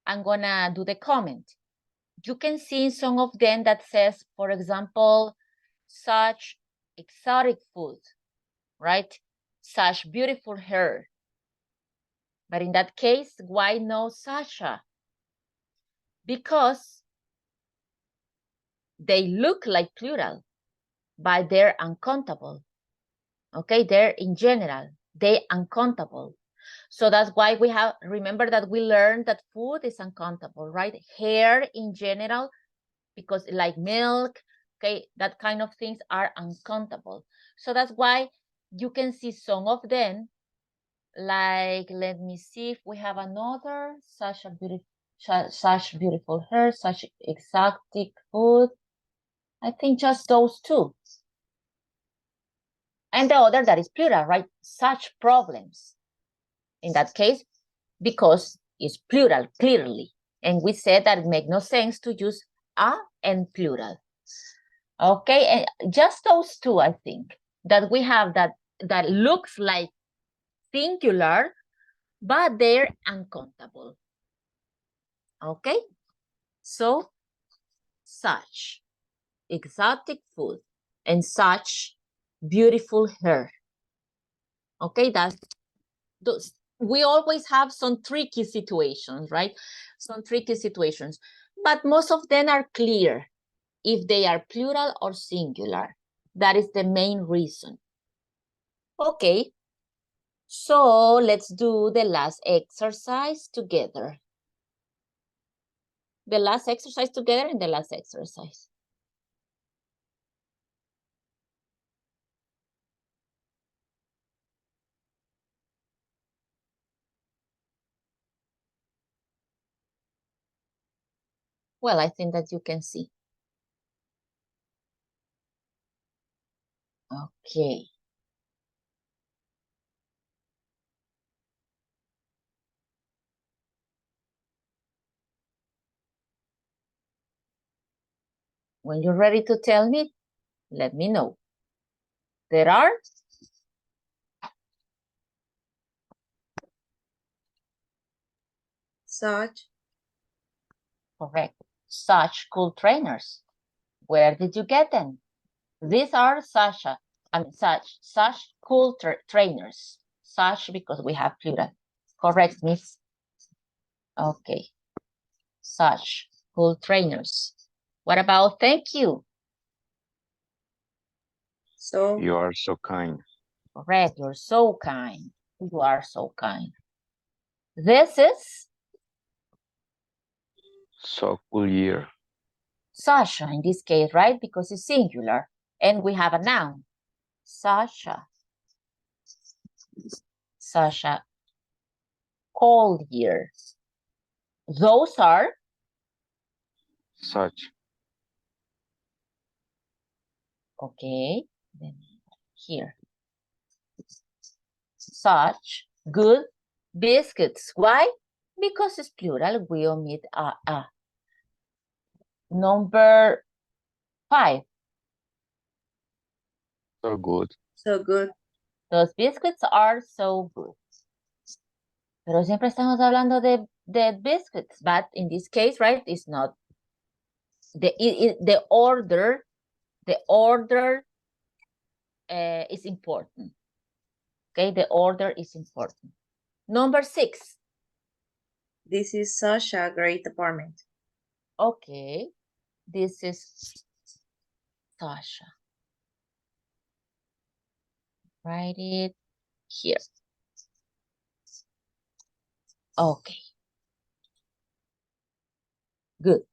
I'm gonna do the comment. You can see in some of them that says, for example, such exotic food, right? Such beautiful hair. But in that case, why no Sasha? Because they look like plural, but they're uncountable. Okay, they're in general, they uncountable. So that's why we have, remember that we learned that food is uncountable, right? Hair in general, because like milk, okay, that kind of things are uncountable. So that's why you can see some of them, like, let me see if we have another, such beautiful hair, such exotic food. I think just those 2. And the other that is plural, right? Such problems. In that case, because it's plural, clearly. And we said that it makes no sense to use a and plural. Okay, and just those 2, I think, that we have that looks like singular, but they're uncountable. Okay, so such exotic food and such beautiful hair. Okay, that's those. We always have some tricky situations, right? Some tricky situations, but most of them are clear if they are plural or singular. That is the main reason. Okay, so let's do the last exercise together. The last exercise together and the last exercise. Well, I think that you can see. Okay. When you're ready to tell me, let me know. There are Such. correct. Such cool trainers. Where did you get them? These are such cool trainers. Such because we have plural. Correct, miss? Okay. Such cool trainers. What about thank you? So. You are so kind. Correct. You're so kind. You are so kind. This is So cool year. Sasha in this case, right? Because it's singular. And we have a noun. Sasha. Sasha. Cold year. Those are Such. okay. Then here. Such good biscuits. Why? Because it's plural. We omit a. Number 5. So good. So good. Those biscuits are so good. Pero siempre estamos hablando de biscuits, but in this case, right, it's not. The order is important. Okay, the order is important. Number 6. This is such a great apartment. Okay, this is Sasha. Write it here. Okay. Good.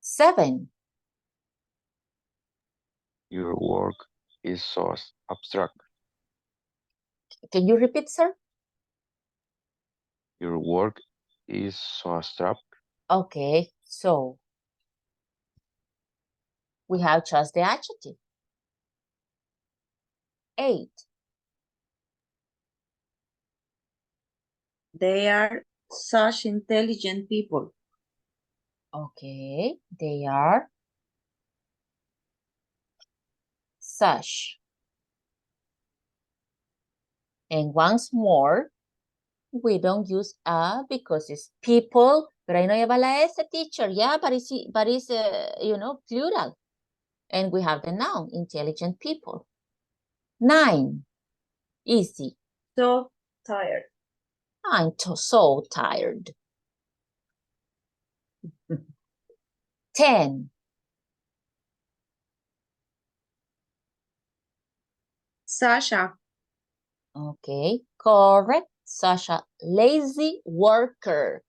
7. Your work is so abstract. Can you repeat, sir? Your work is so abstract. Okay, so we have just the adjective. 8. They are such intelligent people. Okay, they are such. And once more, we don't use a because it's people, pero ahí no lleva la S, teacher. Yeah, but it's plural. And we have the noun, intelligent people. 9, easy. So tired. I'm so tired. 10, Sasha. okay, correct. Sasha, lazy worker.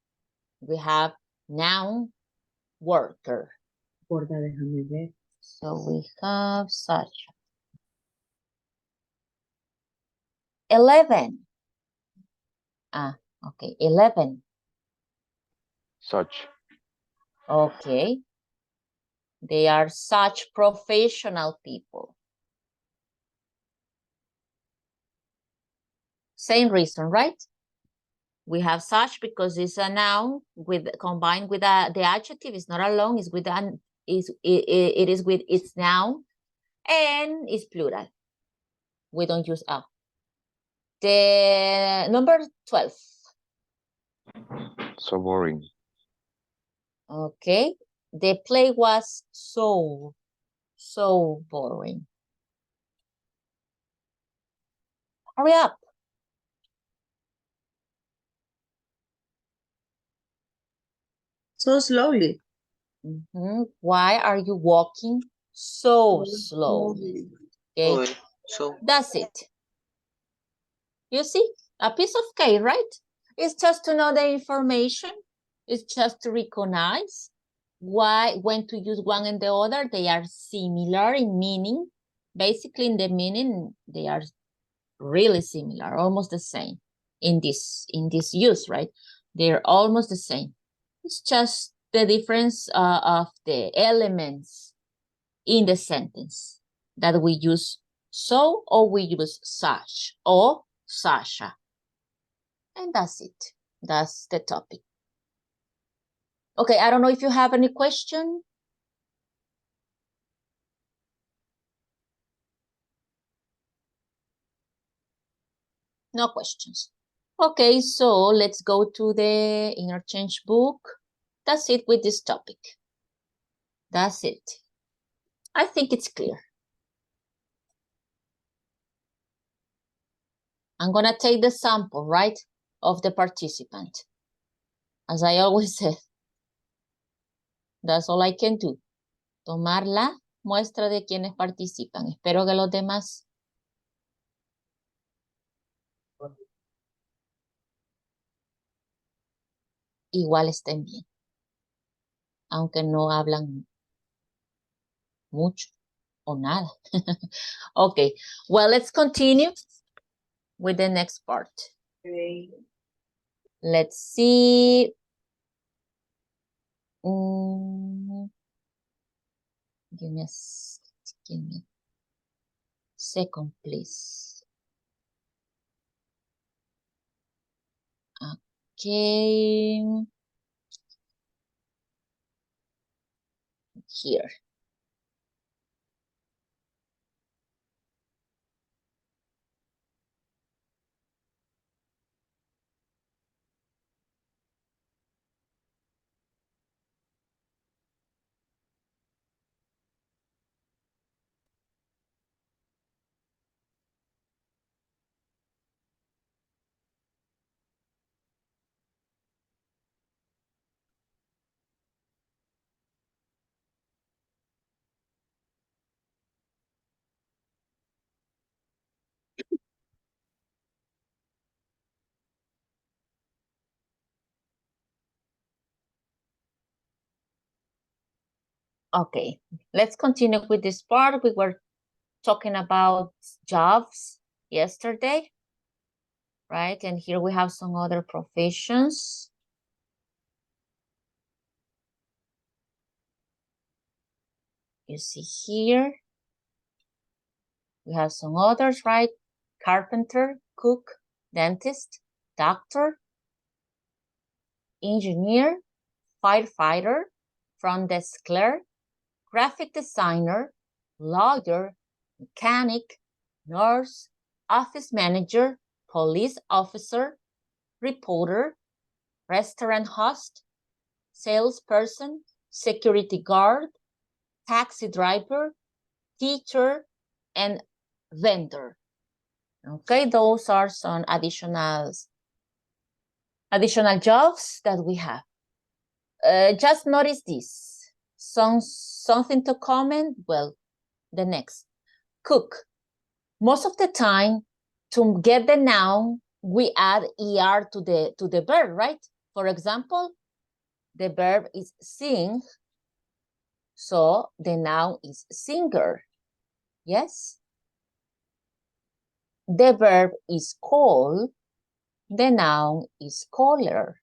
We have noun, worker. Gorda, déjame ver. So we have Sasha. 11. Okay, 11. Such. Okay. They are such professional people. Same reason, right? We have such because it's a noun combined with the adjective. It's not alone. It's with it is with its noun and it's plural. We don't use a. The number 12. So boring. Okay. The play was so boring. Hurry up. So slowly. Why are you walking so slowly? Okay, Well, so that's it. You see, a piece of cake, right? It's just to know the information. It's just to recognize when to use one and the other. They are similar in meaning. Basically, in the meaning, they are really similar, almost the same in this use, right? They're almost the same. It's just the difference of the elements in the sentence that we use so or we use such or Sasha. And that's it. That's the topic. Okay, I don't know if you have any question. No questions. Okay, so let's go to the interchange book. That's it with this topic. That's it. I think it's clear. I'm gonna take the sample, right, of the participant. As I always say, that's all I can do. Tomar la muestra de quienes participan. Espero que los demás igual estén bien, aunque no hablan mucho o nada. Okay, well, let's continue with the next part. Okay. Let's see. Give me a second, please. Okay. Here. Okay, let's continue with this part. We were talking about jobs yesterday, right? And here we have some other professions. You see here, we have some others, right? Carpenter, cook, dentist, doctor, engineer, firefighter, front desk clerk, graphic designer, lawyer, mechanic, nurse, office manager, police officer, reporter, restaurant host, salesperson, security guard, taxi driver, teacher, and vendor. Okay, those are some additional jobs that we have. Just notice this. Something to comment? Well, the next. Cook. Most of the time, to get the noun, we add er to the verb, right? For example, the verb is sing, so the noun is singer. Yes? The verb is call, the noun is caller.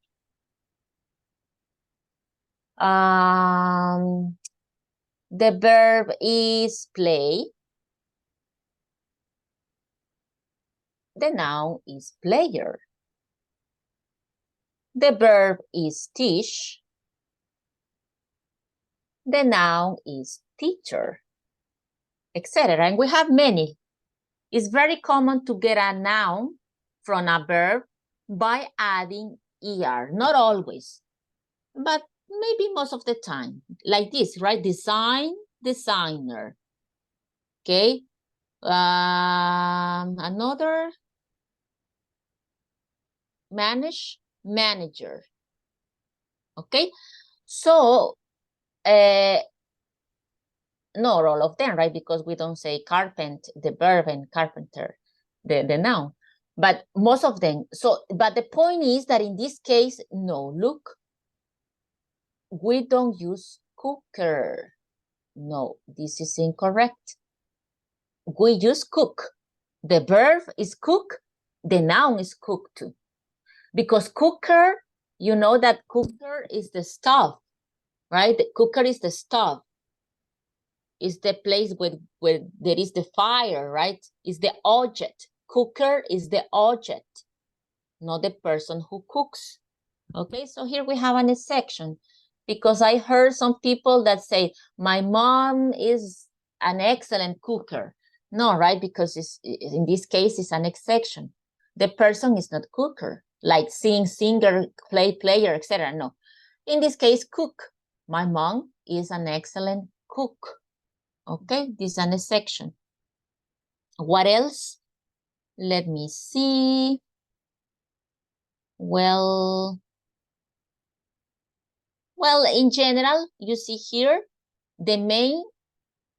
The verb is play, the noun is player. The verb is teach, the noun is teacher, etc. And we have many. It's very common to get a noun from a verb by adding er. Not always, but maybe most of the time. Like this, right? Design, designer. Okay. Another, manage, manager. Okay. So, not all of them, right? Because we don't say carpent, the verb, and carpenter, the noun. But most of them. So, but the point is that in this case, no, look, we don't use cooker. No, this is incorrect. We use cook. The verb is cook. The noun is cook too. Because cooker, you know that cooker is the stove. right? The cooker is the stove. Is the place where there is the fire, right? Is the object. Cooker is the object, not the person who cooks. Okay, so here we have an section, because I heard some people that say, my mom is an excellent cooker. No, right? Because in this case, it's an exception. The person is not cooker, like singer, player, etc. No. In this case, cook. My mom is an excellent cook. Okay, this is an section. What else? Let me see. Well, in general, you see here, the main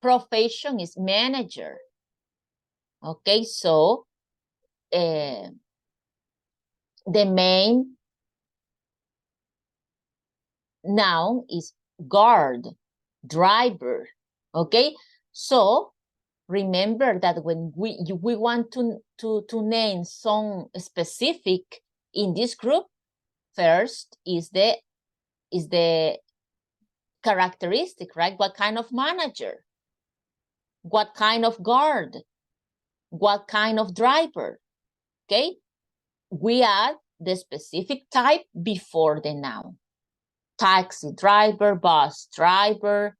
profession is manager. Okay, so the main noun is guard, driver. Okay, so remember that when we want to name some specific in this group, first is the characteristic, right? What kind of manager? What kind of guard? What kind of driver? Okay, we add the specific type before the noun. Taxi driver, bus driver,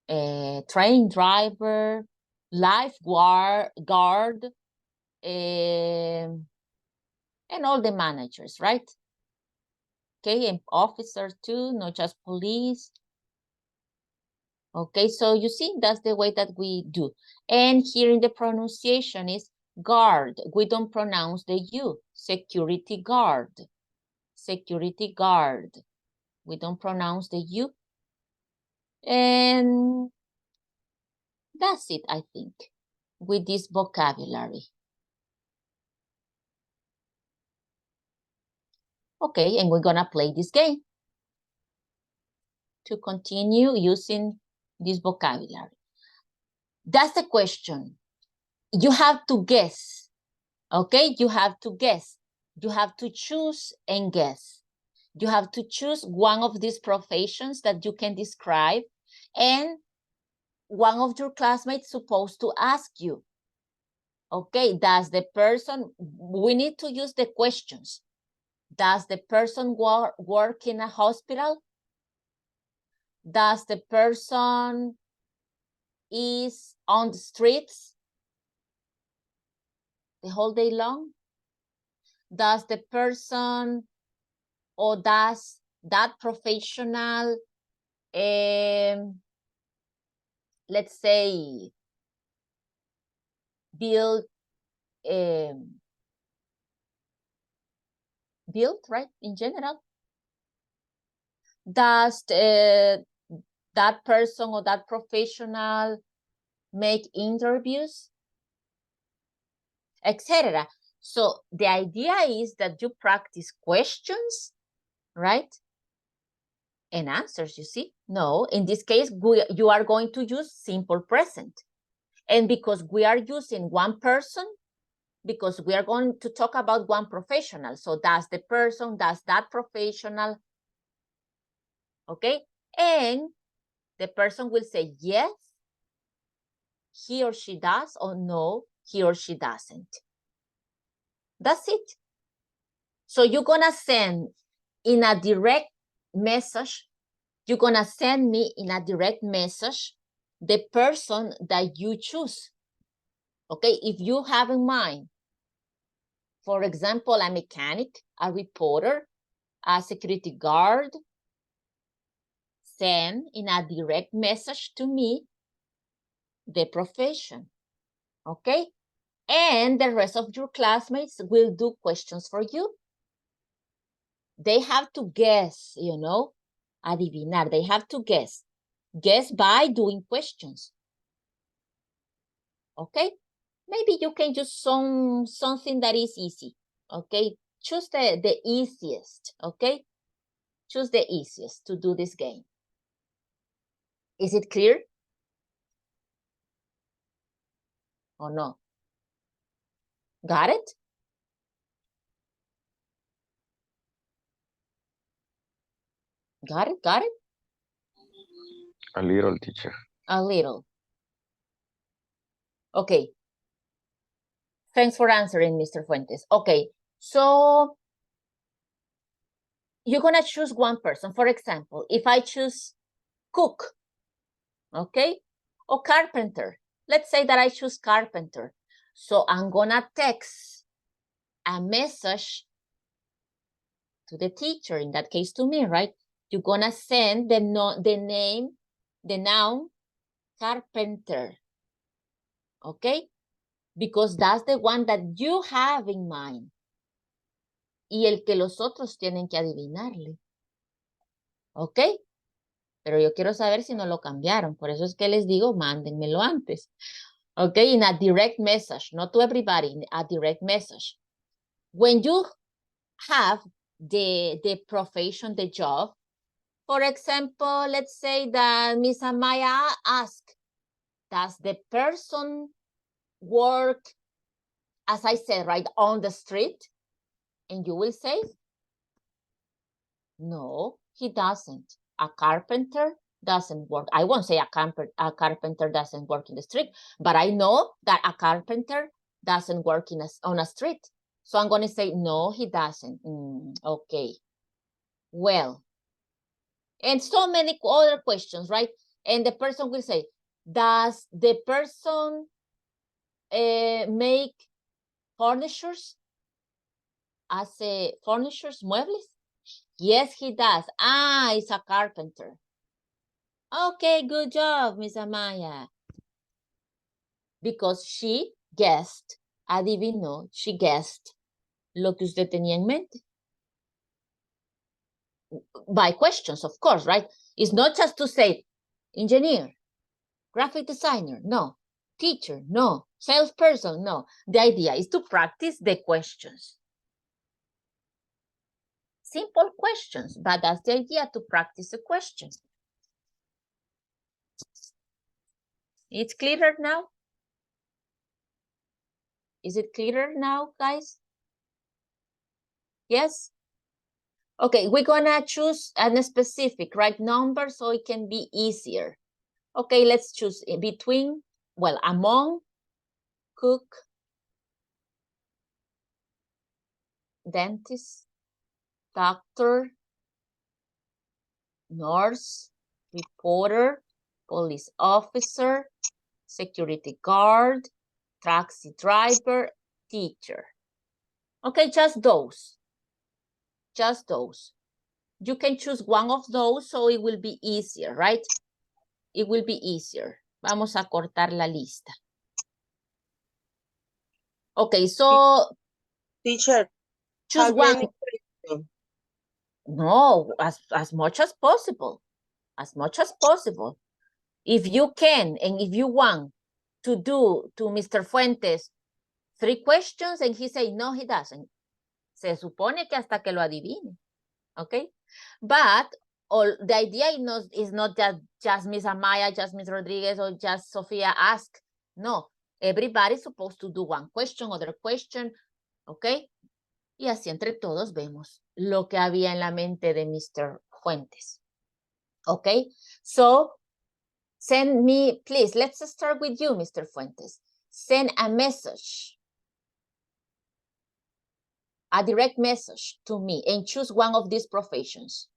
train driver, lifeguard, and all the managers, right? Okay, and officers too, not just police. Okay, so you see, that's the way that we do. And here in the pronunciation is guard. We don't pronounce the U. Security guard. Security guard. We don't pronounce the U. And that's it, I think, with this vocabulary. Okay, and we're gonna play this game to continue using this vocabulary. That's the question. You have to guess, okay? You have to guess. You have to choose and guess. You have to choose one of these professions that you can describe, and one of your classmates supposed to ask you, okay, does the person, we need to use the questions. Does the person work in a hospital? Does the person is on the streets the whole day long? Does the person, or does that professional, let's say, build, right, in general? Does that person or that professional make interviews, etc.? So the idea is that you practice questions, right? And answers, you see? No, in this case, you are going to use simple present. And because we are using one person, because we are going to talk about one professional. So does the person, does that professional, okay? And the person will say yes, he or she does, or no, he or she doesn't. That's it. So you're gonna send in a direct message, you're gonna send me in a direct message the person that you choose. Okay, if you have in mind, for example, a mechanic, a reporter, a security guard, send in a direct message to me the profession, okay? And the rest of your classmates will do questions for you. They have to guess, you know, adivinar, they have to guess. Guess by doing questions, okay? Maybe you can use something that is easy, okay? Choose the easiest, okay? Choose the easiest to do this game. Is it clear? Or no? Got it? Got it? Got it? A little, teacher. A little. Okay. Thanks for answering, Mr. Fuentes. Okay, so you're gonna choose one person. For example, if I choose cook, okay, or carpenter. Let's say that I choose carpenter. So I'm gonna text a message to the teacher, in that case to me, right? You're gonna send the name, the noun, carpenter, okay? Because that's the one that you have in mind. Y el que los otros tienen que adivinarle. ¿Ok? Pero yo quiero saber si no lo cambiaron. Por eso es que les digo, mándenmelo antes. ¿Ok? In a direct message. Not to everybody, a direct message. When you have the profession, the job, for example, let's say that Miss Amaya asked, does the person work, as I said, right, on the street? And you will say, no, he doesn't. A carpenter doesn't work. I won't say a carpenter doesn't work in the street, but I know that a carpenter doesn't work on a street. So I'm going to say, no, he doesn't. Okay. Well, and so many other questions, right? And the person will say, does the person make furnitures? Hace furnitures, muebles? Yes, he does. Ah, he's a carpenter. Okay, good job, Miss Amaya. Because she guessed, adivinó, she guessed lo que usted tenía en mente. By questions, of course, right? It's not just to say engineer, graphic designer, no. Teacher, no. Salesperson, no. The idea is to practice the questions. Simple questions, but that's the idea, to practice the questions. It's clearer now? Is it clearer now, guys? Yes? Okay, we're gonna choose a specific, right, number so it can be easier. Okay, let's choose between, well, among, cook, dentist, doctor, nurse, reporter, police officer, security guard, taxi driver, teacher. Okay, just those. Just those. You can choose one of those so it will be easier, right? It will be easier. Vamos a cortar la lista. Okay, so Teacher, choose how one. many questions? No, as much as possible. As much as possible. If you can and if you want to do to Mr. Fuentes 3 questions and he say, no, he doesn't. Se supone que hasta que lo adivine. Okay? But the idea is not that just Miss Amaya, just Miss Rodriguez, or just Sophia ask. No, everybody's supposed to do one question, other question, okay? Y así entre todos vemos lo que había en la mente de Mr. Fuentes. Okay, so send me, please, let's start with you, Mr. Fuentes. Send a message, a direct message to me and choose one of these professions.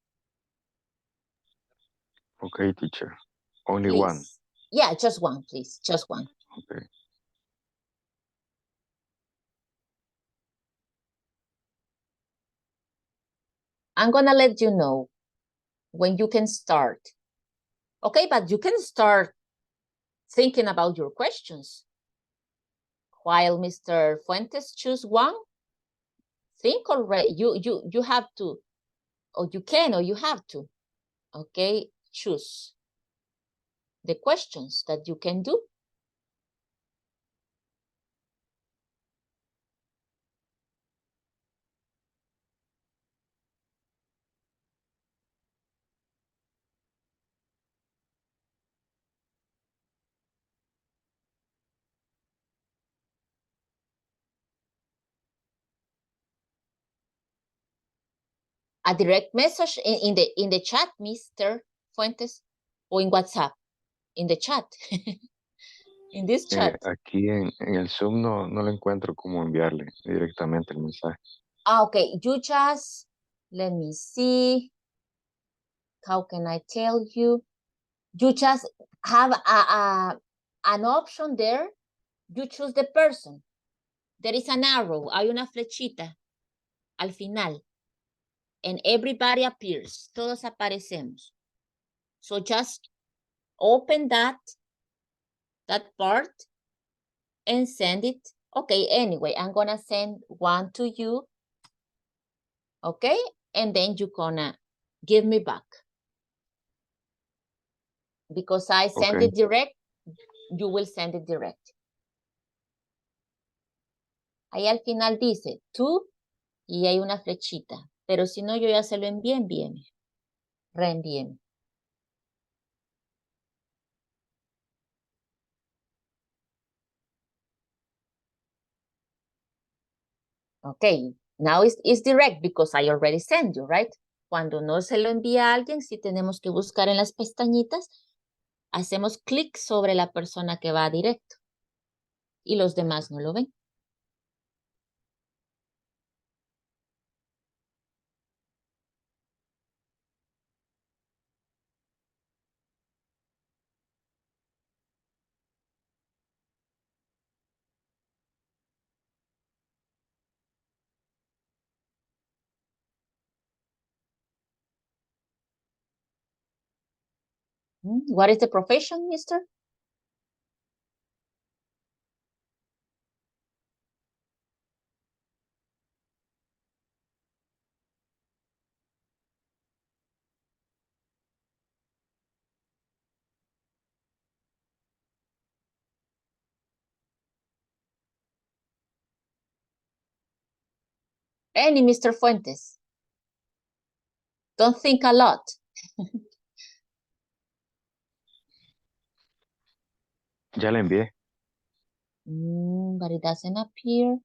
Okay, teacher. Only Please. one. Yeah, just one, please. Just one. Okay. I'm gonna let you know when you can start. Okay, but you can start thinking about your questions. While Mr. Fuentes choose one, think already. You have to, or you can, or you have to. Okay, choose the questions that you can do. A direct message in the chat, Mr. Fuentes. O in WhatsApp, in the chat, in this chat. Aquí en el Zoom no lo encuentro cómo enviarle directamente el mensaje. Okay, you just, let me see, how can I tell you? You just have an option there, you choose the person. There is an arrow, hay una flechita al final, and everybody appears, todos aparecemos. So just open that part and send it. Okay, anyway, I'm gonna send one to you, okay? And then you're gonna give me back. Because I sent Okay. it direct, you will send it direct. Ahí al final dice tú y hay una flechita. Pero si no, yo ya se lo envié, envíeme. Reenvíeme. Okay, now it's direct because I already sent you, right? Cuando no se lo envía a alguien, sí tenemos que buscar en las pestañitas. Hacemos clic sobre la persona que va directo. Y los demás no lo ven. What is the profession, mister? Any Mr. Fuentes. Don't think a lot. Ya le envié. But it doesn't appear.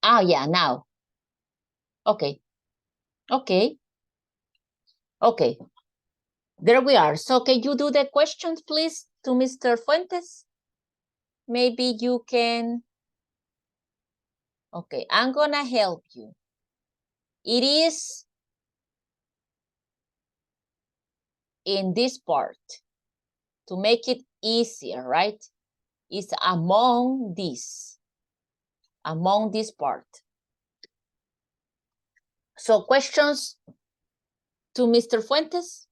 Ah, yeah, now. Okay. Okay. Okay. There we are. So can you do the questions, please, to Mr. Fuentes? Maybe you can. Okay, I'm gonna help you. It is in this part to make it easier, right? It's among this part. So questions to Mr. Fuentes?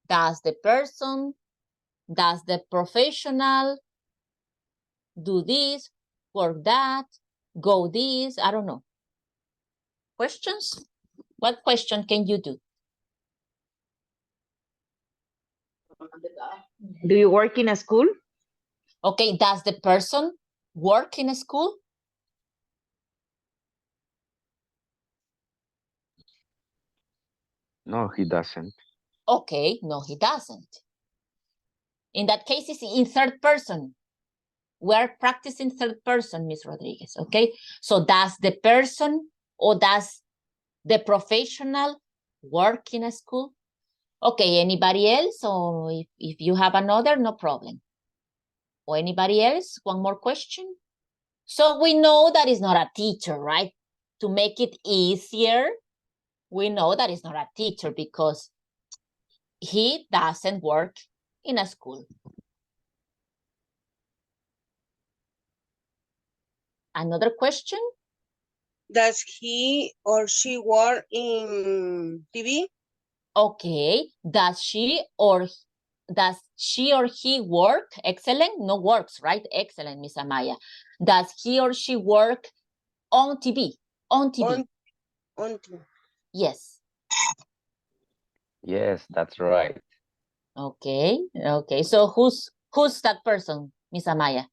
Does the person, does the professional do this, work that, go this? I don't know. Questions? What question can you do? Do you work in a school? Okay, does the person work in a school? No, he doesn't. Okay, no, he doesn't. In that case, it's in third person. We're practicing third person, Ms. Rodriguez, okay? So does the person or does the professional work in a school? Okay, anybody else? Or if you have another, no problem. Or anybody else? One more question? So we know that it's not a teacher, right? To make it easier, we know that it's not a teacher because he doesn't work in a school. Another question? Does he or she work in TV? Okay, does she or he work? Excellent, no works, right? Excellent, Miss Amaya. Does he or she work on TV? On TV. On TV. Yes. Yes, that's right. Okay, okay. So who's that person, Miss Amaya?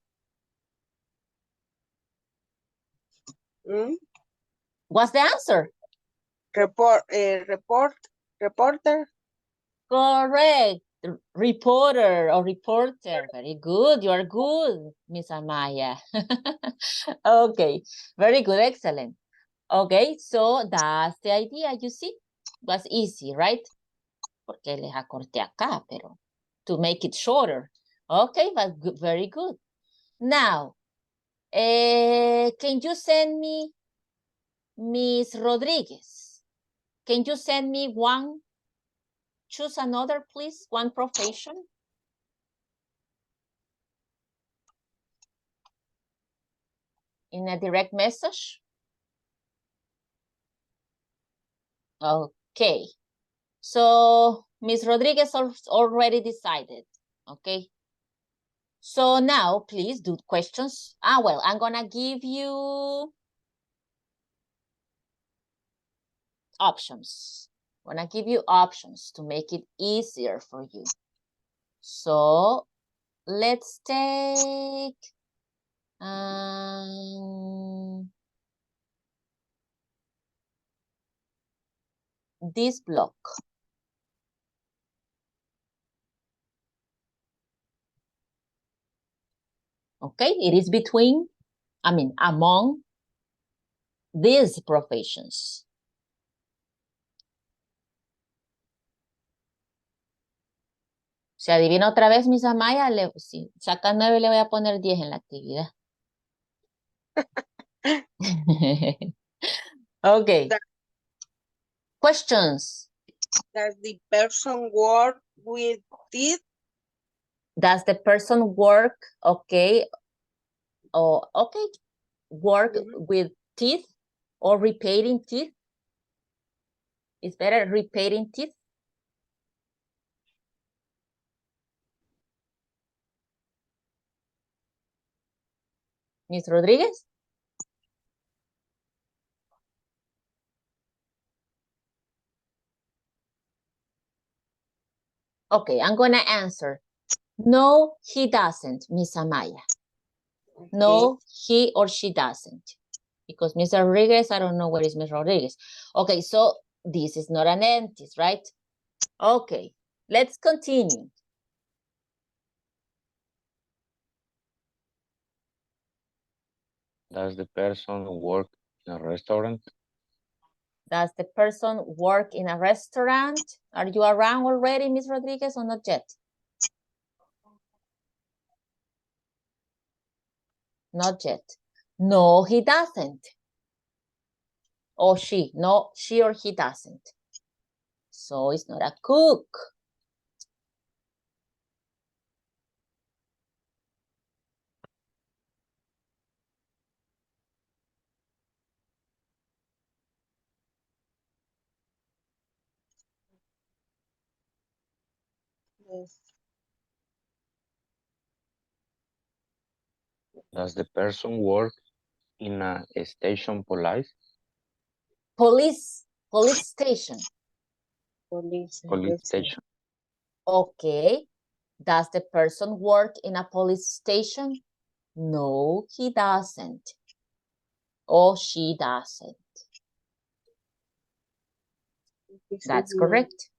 What's the answer? Reporter. Correct. Reporter or reporter. Very good. You are good, Miss Amaya. Okay. Very good. Excellent. Okay, so that's the idea, you see? Was easy, right? Porque les acorté acá, pero to make it shorter. Okay, but good, very good. Now, can you send me Miss Rodriguez? Can you send me one? Choose another, please. One profession. In a direct message. Okay. So Miss Rodriguez already decided. Okay. So now please do questions. Well, I'm gonna give you options. I'm gonna give you options to make it easier for you. So let's take this block. Okay, it is among these professions. Si adivina otra vez, Miss Amaya, si saca 9 le voy a poner 10 en la actividad. Okay. Questions. Does the person work with teeth? Does the person work, okay, work with teeth or repairing teeth? It's better repairing teeth. Miss Rodriguez? Okay, I'm gonna answer. No, he doesn't, Miss Amaya. Okay. No, he or she doesn't. Because Miss Rodriguez, I don't know where is Miss Rodriguez. Okay, so this is not an dentist, right? Okay, let's continue. Does the person work in a restaurant? Does the person work in a restaurant? Are you around already, Miss Rodriguez, or not yet? Not yet. No, he doesn't. Or she. No, she or he doesn't. So it's not a cook. Yes. Does the person work in a station police? Police station. Police Station. Okay. Does the person work in a police station? No, he doesn't. Or she doesn't. That's correct.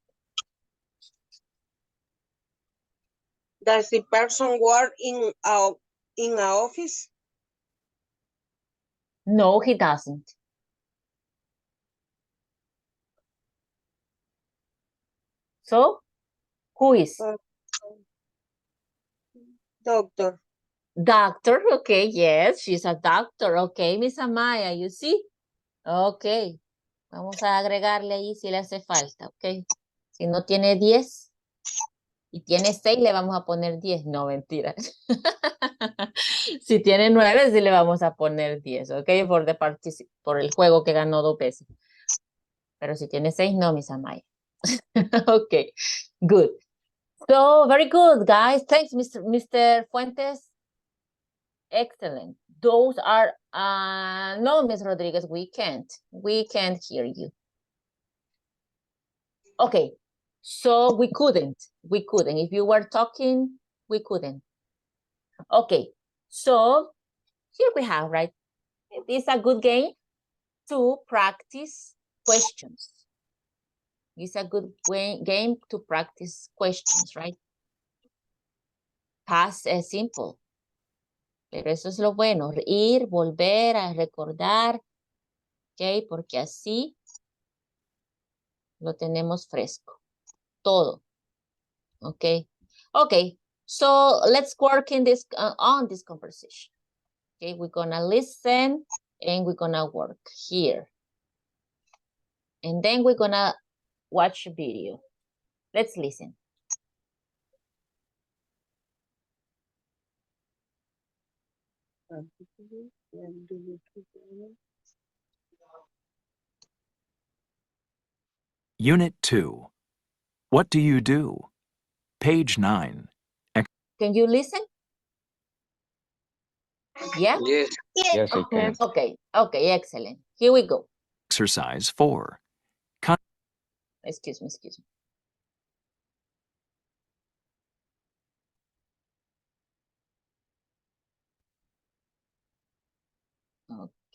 Does the person work in a office? No, he doesn't. So, who is? Doctor. Doctor, okay, yes, she's a doctor. Okay, Miss Amaya, you see? Okay, vamos a agregarle ahí si le hace falta, ok. Si no tiene 10 y tiene 6, le vamos a poner 10. No, mentira. Si tiene 9, sí le vamos a poner 10, ok, por el juego que ganó 2 veces. Pero si tiene 6, no, Miss Amaya. Okay, good. So, very good, guys. Thanks, Mr. Fuentes. Excellent. Those are, no, Ms. Rodriguez, we can't hear you. Okay, so we couldn't. If you were talking, we couldn't. Okay, so here we have, right? It's a good game to practice questions. It's a good game to practice questions, right? Past es simple. Pero eso es lo bueno, ir, volver a recordar. Ok, porque así lo tenemos fresco. Todo. Ok. Okay, so let's work in this on this conversation. Okay, we're gonna listen and we're gonna work here. And then we're gonna watch a video. Let's listen. Unit 2. What do you do? Page 9. Can you listen? Yeah? Yes. Yes, I can. Okay, excellent. Here we go. Exercise 4. Excuse me.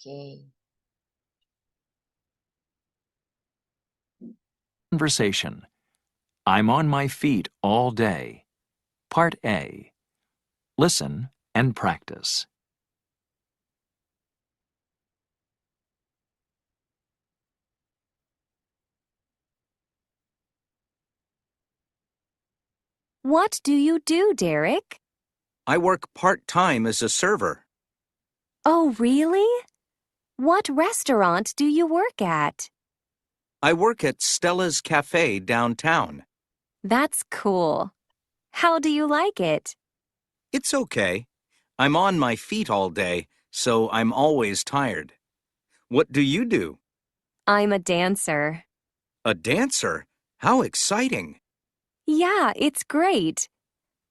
Okay. Conversation. I'm on my feet all day. Part A. Listen and practice. What do you do, Derek? I work part-time as a server. Oh, really? What restaurant do you work at? I work at Stella's Cafe downtown. That's cool. How do you like it? It's okay. I'm on my feet all day, so I'm always tired. What do you do? I'm a dancer. A dancer? How exciting! Yeah, it's great.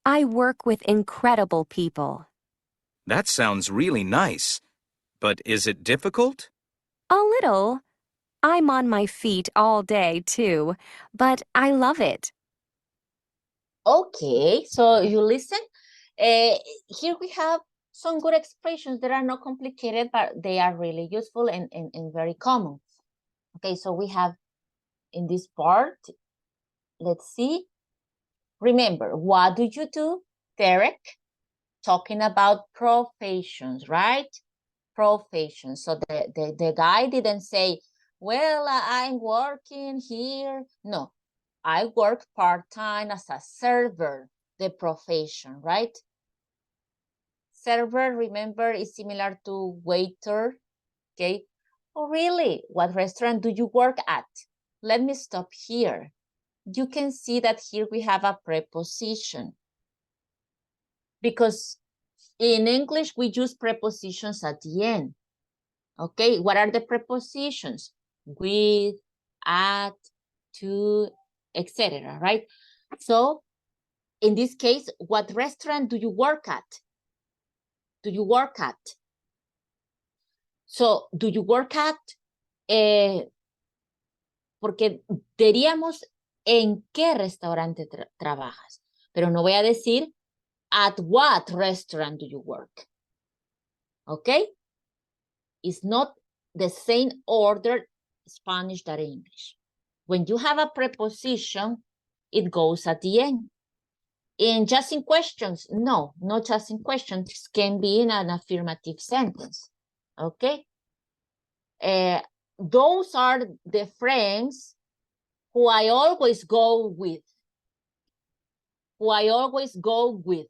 I work with incredible people. That sounds really nice. But is it difficult? A little. I'm on my feet all day, too, but I love it. Okay, so you listen. Here we have some good expressions that are not complicated, but they are really useful and very common. Okay, so we have in this part, let's see. Remember, what do you do, Derek? Talking about professions, right? Professions. So the guy didn't say, well, I'm working here. No, I work part-time as a server, the profession, right? Server, remember, is similar to waiter, okay? Oh, really? What restaurant do you work at? Let me stop here. You can see that here we have a preposition. Because in English, we use prepositions at the end. Okay, what are the prepositions? With, at, to, etc., right? So in this case, what restaurant do you work at? Do you work at? So, do you work at? Porque diríamos en qué restaurante trabajas, pero no voy a decir at what restaurant do you work. Okay? It's not the same order Spanish that English. When you have a preposition, it goes at the end. In just in questions, no, not just in questions, can be in an affirmative sentence. Okay? Those are the friends who I always go with. Who I always go with.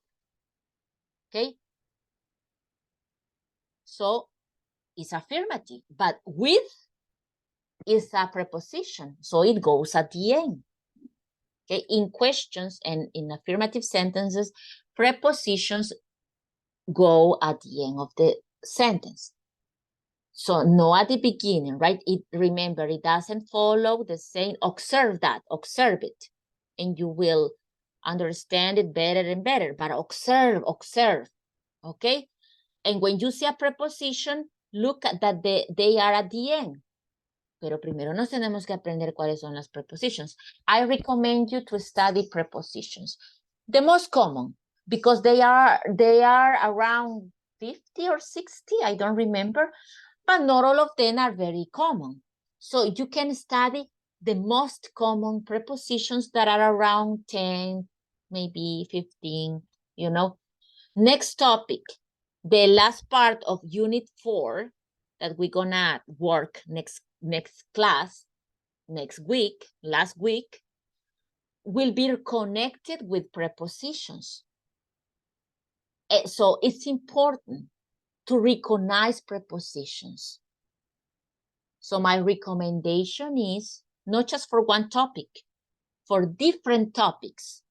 Okay? So it's affirmative, but with is a preposition, so it goes at the end. Okay? In questions and in affirmative sentences, prepositions go at the end of the sentence. So no at the beginning, right? Remember, it doesn't follow the same. Observe that, observe it, and you will understand it better and better. But observe, okay? And when you see a preposition, look at that they are at the end. Pero primero nos tenemos que aprender cuáles son las prepositions. I recommend you to study prepositions. The most common, because they are around 50 or 60, I don't remember, but not all of them are very common. So you can study the most common prepositions that are around 10, maybe 15, you know. Next topic, the last part of Unit 4, that we're gonna work next class, next week, last week, will be connected with prepositions. So it's important to recognize prepositions. So my recommendation is not just for one topic, for different topics.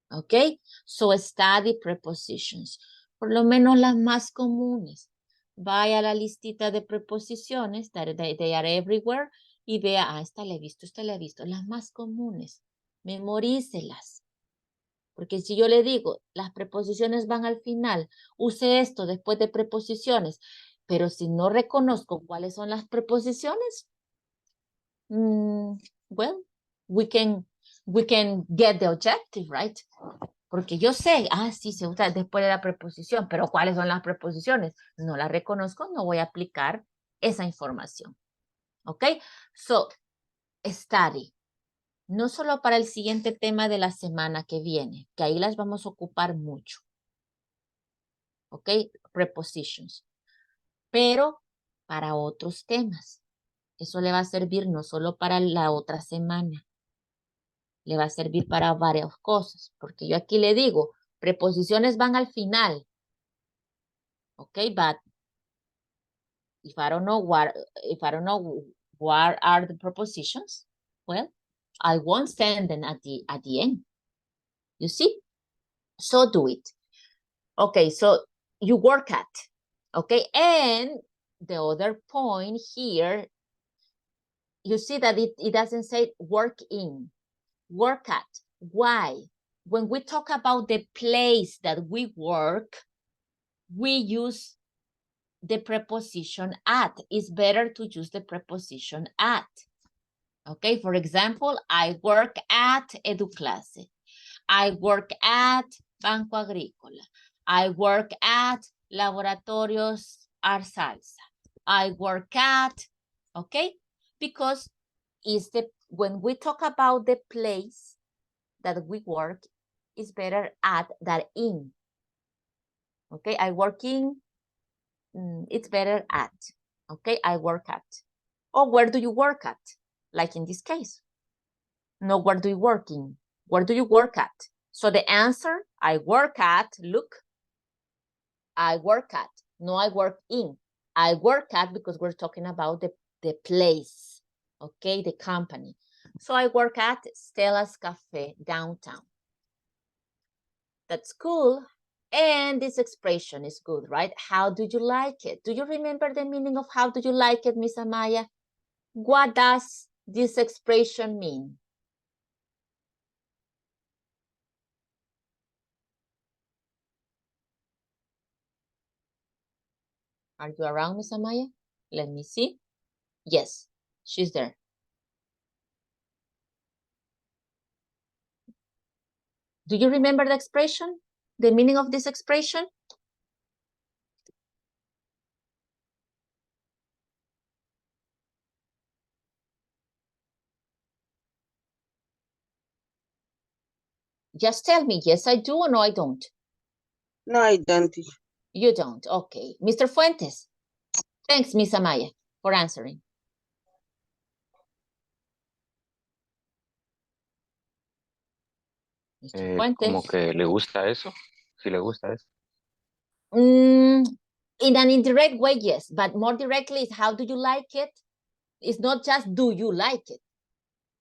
Okay, so study prepositions. Por lo menos las más comunes. Vaya a la listita de preposiciones, they are everywhere, y vea, esta la he visto, las más comunes. Memorícelas. Porque si yo le digo, las preposiciones van al final, use esto después de preposiciones, pero si no reconozco cuáles son las preposiciones, well, we can get the objective, right? Porque yo sé, sí se usa después de la preposición, pero ¿cuáles son las preposiciones? No las reconozco, no voy a aplicar esa información. ¿Ok? So, study. No solo para el siguiente tema de la semana que viene, que ahí las vamos a ocupar mucho. ¿Ok? Prepositions. Pero para otros temas. Eso le va a servir no solo para la otra semana. Le va a servir para varias cosas. Porque yo aquí le digo, preposiciones van al final. ¿Ok? But if I don't know what are the prepositions, well, I won't send them at the end. You see? So do it. Okay, so you work at. Okay, and the other point here, you see that it doesn't say work in. Work at. Why? When we talk about the place that we work, we use the preposition at. It's better to use the preposition at. Okay, for example, I work at Educlase. I work at Banco Agrícola. I work at Laboratorios Arsalsa. I work at, okay? Because when we talk about the place that we work, it's better at than in. Okay, I work in, it's better at. Okay, I work at. Or where do you work at? Like in this case. No, where do you work in? Where do you work at? So the answer, I work at, look, I work at. No, I work in. I work at because we're talking about the place, okay, the company. So I work at Stella's Cafe downtown. That's cool. And this expression is good, right? How do you like it? Do you remember the meaning of how do you like it, Miss Amaya? What does this expression mean? Are you around, Miss Amaya? Let me see. Yes, she's there. Do you remember the expression? The meaning of this expression? Just tell me, yes, I do, or no, I don't. No, I don't. You don't, okay. Mr. Fuentes. Thanks, Miss Amaya, for answering. Mr. Fuentes. Como que le gusta eso, si le gusta eso. In an indirect way, yes, but more directly is how do you like it? It's not just do you like it.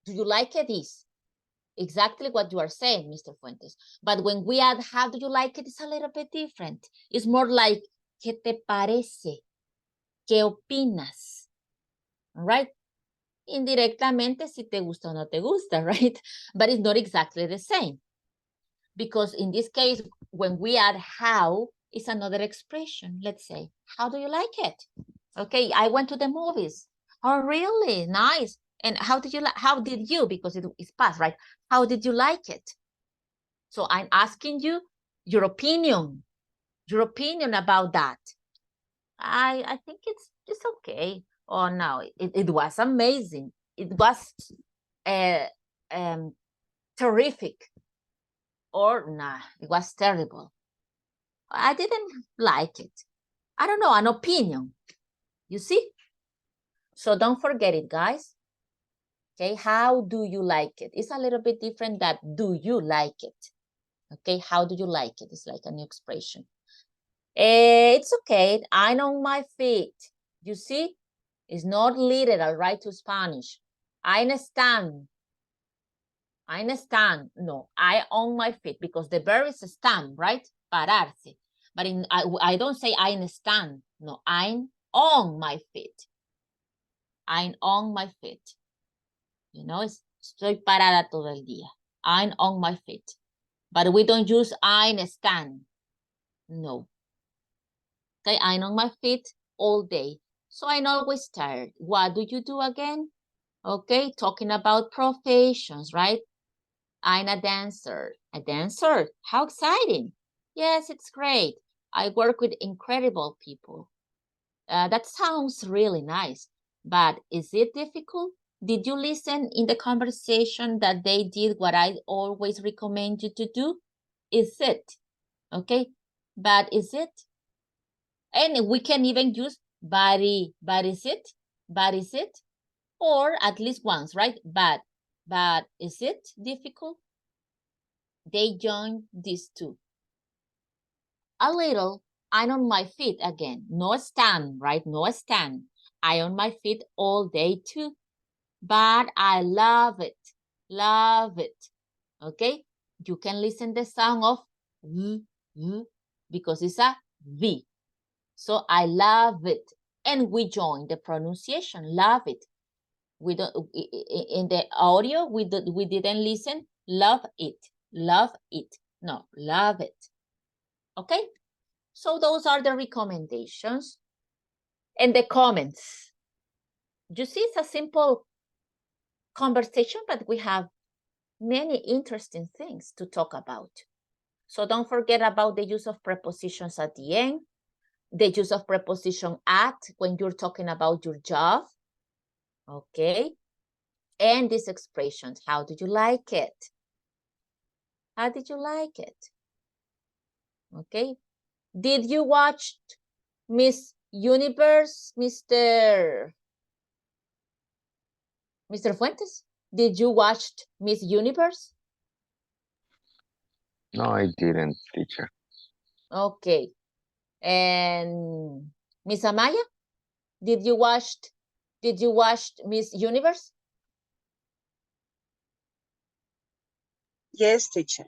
Do you like it is exactly what you are saying, Mr. Fuentes. But when we add how do you like it, it's a little bit different. It's more like, ¿qué te parece? ¿Qué opinas? All right? Indirectamente, si te gusta o no te gusta, right? But it's not exactly the same. Because in this case, when we add how, it's another expression. Let's say, how do you like it? Okay, I went to the movies. Oh, really? Nice. And how did you, because it's past, right? How did you like it? So I'm asking you your opinion about that. I think it's okay. Oh, no, it was amazing. It was terrific. Or nah, it was terrible. I didn't like it. I don't know, an opinion. You see? So don't forget it, guys. Okay, how do you like it? It's a little bit different than do you like it? Okay, how do you like it? It's like a new expression. It's okay, I'm on my feet. You see? It's not literal, right, to Spanish. I understand. I understand. No, I on my feet because the verb is stand, right? Pararse. But I don't say I understand. No, I'm on my feet. I'm on my feet. You know, estoy parada todo el día. I'm on my feet. But we don't use I stand. No. Okay, I'm on my feet all day. So I'm always tired. What do you do again? Okay, talking about professions, right? I'm a dancer. A dancer? How exciting. Yes, it's great. I work with incredible people. That sounds really nice. But is it difficult? Did you listen in the conversation that they did what I always recommend you to do? Is it? Okay, but is it? And we can even use but is it? But is it? Or at least once, right? But is it difficult? They joined these two. A little, I'm on my feet again. No stand, right? No stand. I on my feet all day too. But I love it. Love it. Okay? You can listen the sound of V because it's a V. So I love it. And we join the pronunciation. Love it. We don't in the audio we didn't listen. Love it. Love it. No, love it. Okay? So those are the recommendations and the comments. You see, it's a simple conversation, but we have many interesting things to talk about. So don't forget about the use of prepositions at the end, the use of preposition at when you're talking about your job. Okay? And these expressions. How did you like it? How did you like it? Okay? Did you watch Miss Universe, Mr. Fuentes? Did you watch Miss Universe? No, I didn't, teacher. Okay. And Miss Amaya, did you watch Miss Universe? Yes, teacher.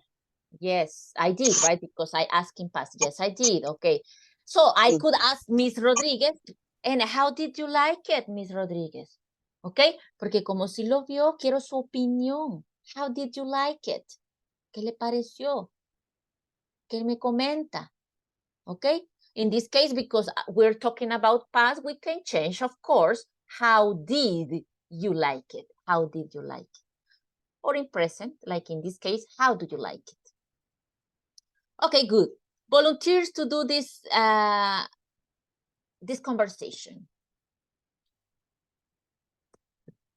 Yes, I did, right? Because I asked in past. Yes, I did. Okay. So I could ask Miss Rodriguez, and how did you like it, Miss Rodriguez? Okay, porque como si lo vio, quiero su opinión. How did you like it? ¿Qué le pareció? ¿Qué me comenta? Okay, in this case, because we're talking about past, we can change, of course. How did you like it? How did you like it? Or in present, like in this case, how do you like it? Okay, good. Volunteers to do this this conversation.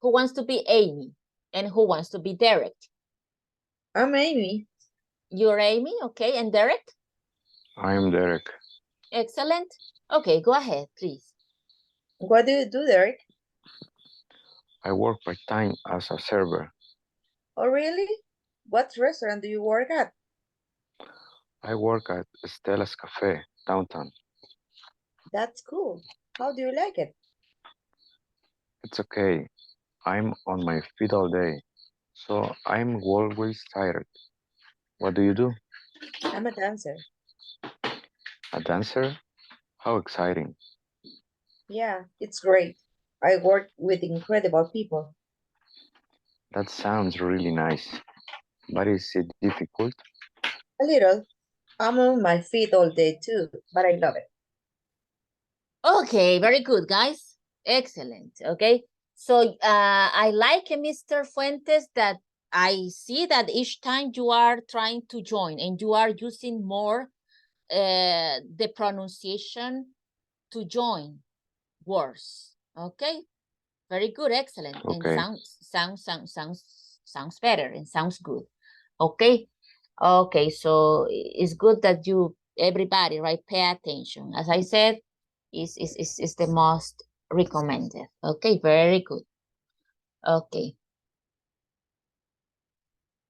Who wants to be Amy? And who wants to be Derek? I'm Amy. You're Amy, okay, and Derek? I'm Derek. Excellent. Okay, go ahead, please. What do you do, Derek? I work part-time as a server. Oh, really? What restaurant do you work at? I work at Stella's Cafe, downtown. That's cool. How do you like it? It's okay. I'm on my feet all day, so I'm always tired. What do you do? I'm a dancer. A dancer? How exciting. Yeah, it's great. I work with incredible people. That sounds really nice. But is it difficult? A little. I'm on my feet all day too, but I love it. Okay, very good, guys. Excellent, okay? So I like Mr. Fuentes that I see that each time you are trying to join and you are using more the pronunciation to join words, okay? Very good, excellent, Okay. and sounds better and sounds good, okay? Okay, so it's good that everybody, right, pay attention. As I said, is the most recommended. Okay, very good. Okay.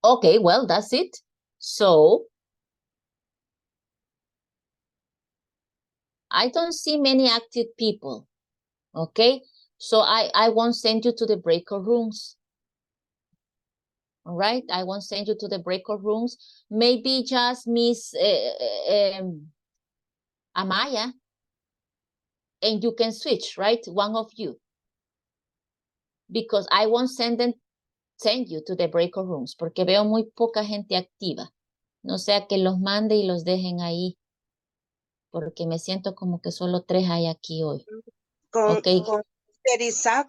Okay, well, that's it. So I don't see many active people. Okay, so I won't send you to the breakout rooms. All right, I won't send you to the breakout rooms. Maybe just Miss Amaya, and you can switch, right? One of you. Because I won't send you to the breakout rooms, porque veo muy poca gente activa. No sea que los mande y los dejen ahí, porque me siento como que solo 3 hay aquí hoy. Okay. Con Mr. Isaac.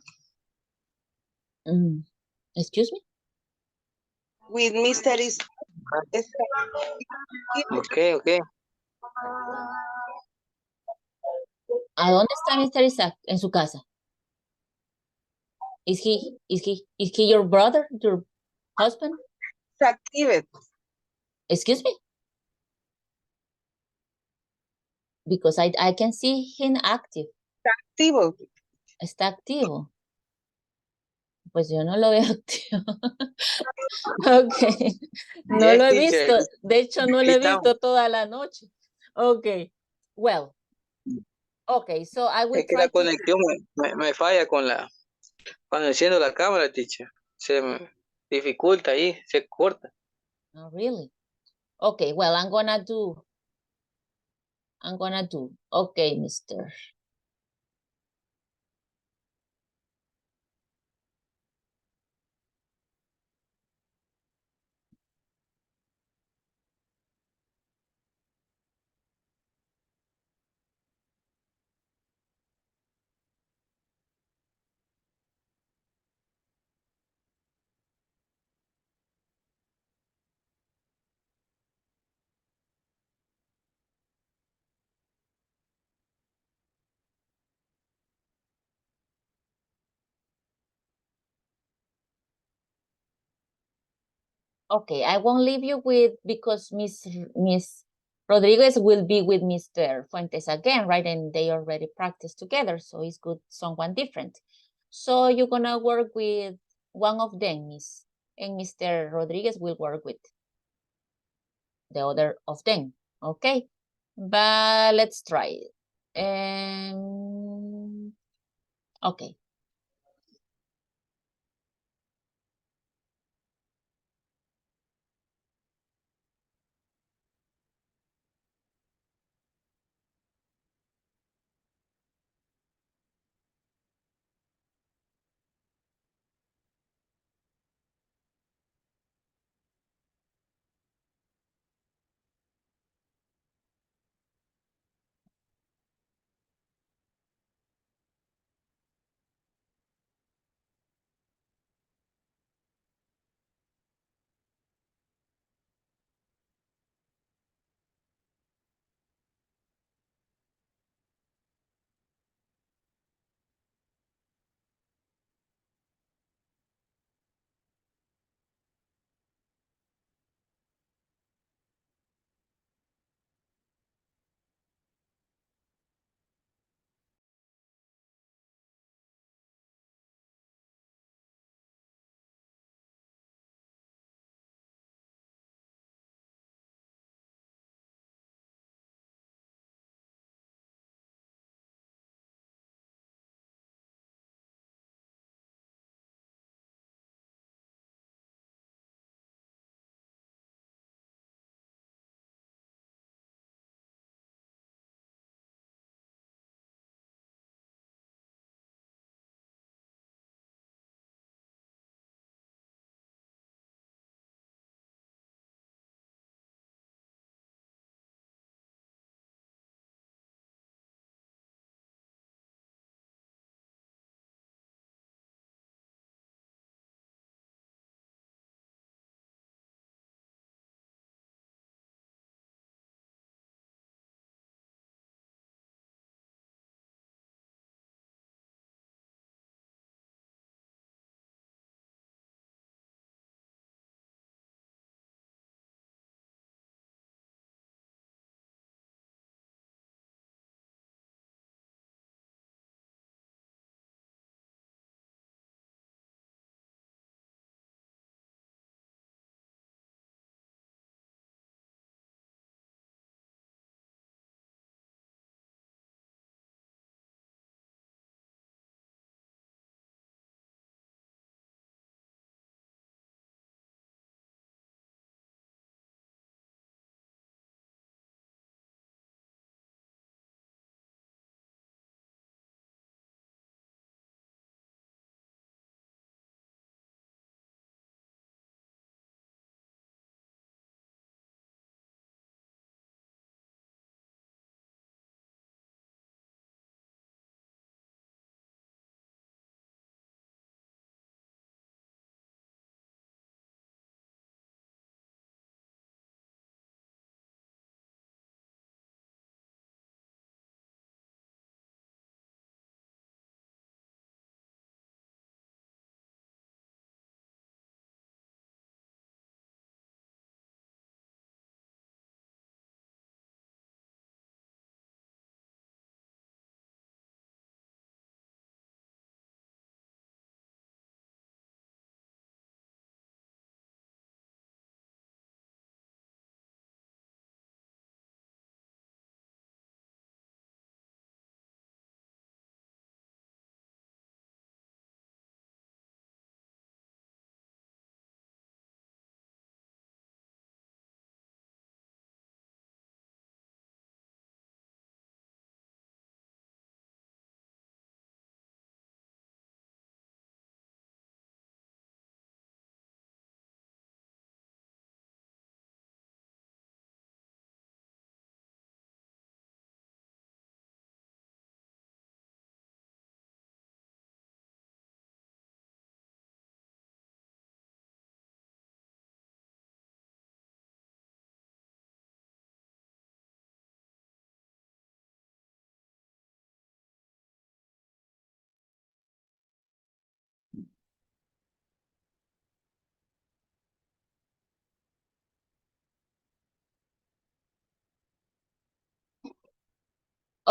Excuse me? With Mr. Isaac. Okay, okay. ¿A dónde está Mr. Isaac? En su casa. Is he your brother, your husband? Active. Excuse me? Because I can see him active. Activo. Está activo. Pues yo no lo veo activo. Ok. No Yes, lo he teacher. visto. De hecho, no lo he Aquí estamos. visto toda la noche. Ok. Well. Okay, so I will Es que try la to... conexión me falla cuando enciendo la cámara, teacher. Se me dificulta ahí, se corta. Oh, really? Okay, well, I'm gonna do. Okay, mister. Okay, I won't leave you with, because Miss Rodriguez will be with Mr. Fuentes again, right? And they already practiced together, so it's good, someone different. So you're gonna work with one of them, Miss, and Mr. Rodriguez will work with the other of them, okay? But let's try it. Okay.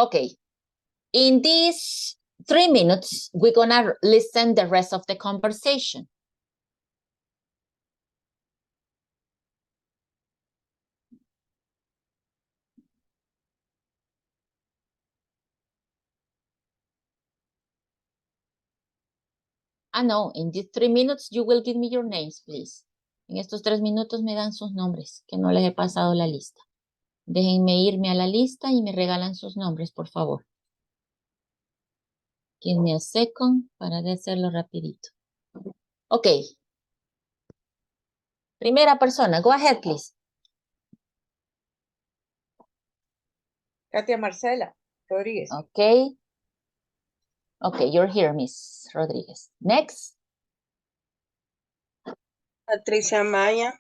Okay. In these 3 minutes, we're gonna listen the rest of the conversation. No, in these 3 minutes, you will give me your names, please. En estos 3 minutos me dan sus nombres, que no les he pasado la lista. Déjenme irme a la lista y me regalan sus nombres, por favor. Give me a second para hacerlo rapidito. Ok. Primera persona, go ahead, please. Katia Marcela Rodríguez. Okay. Okay, you're here, Miss Rodríguez. Next. Patricia Maya.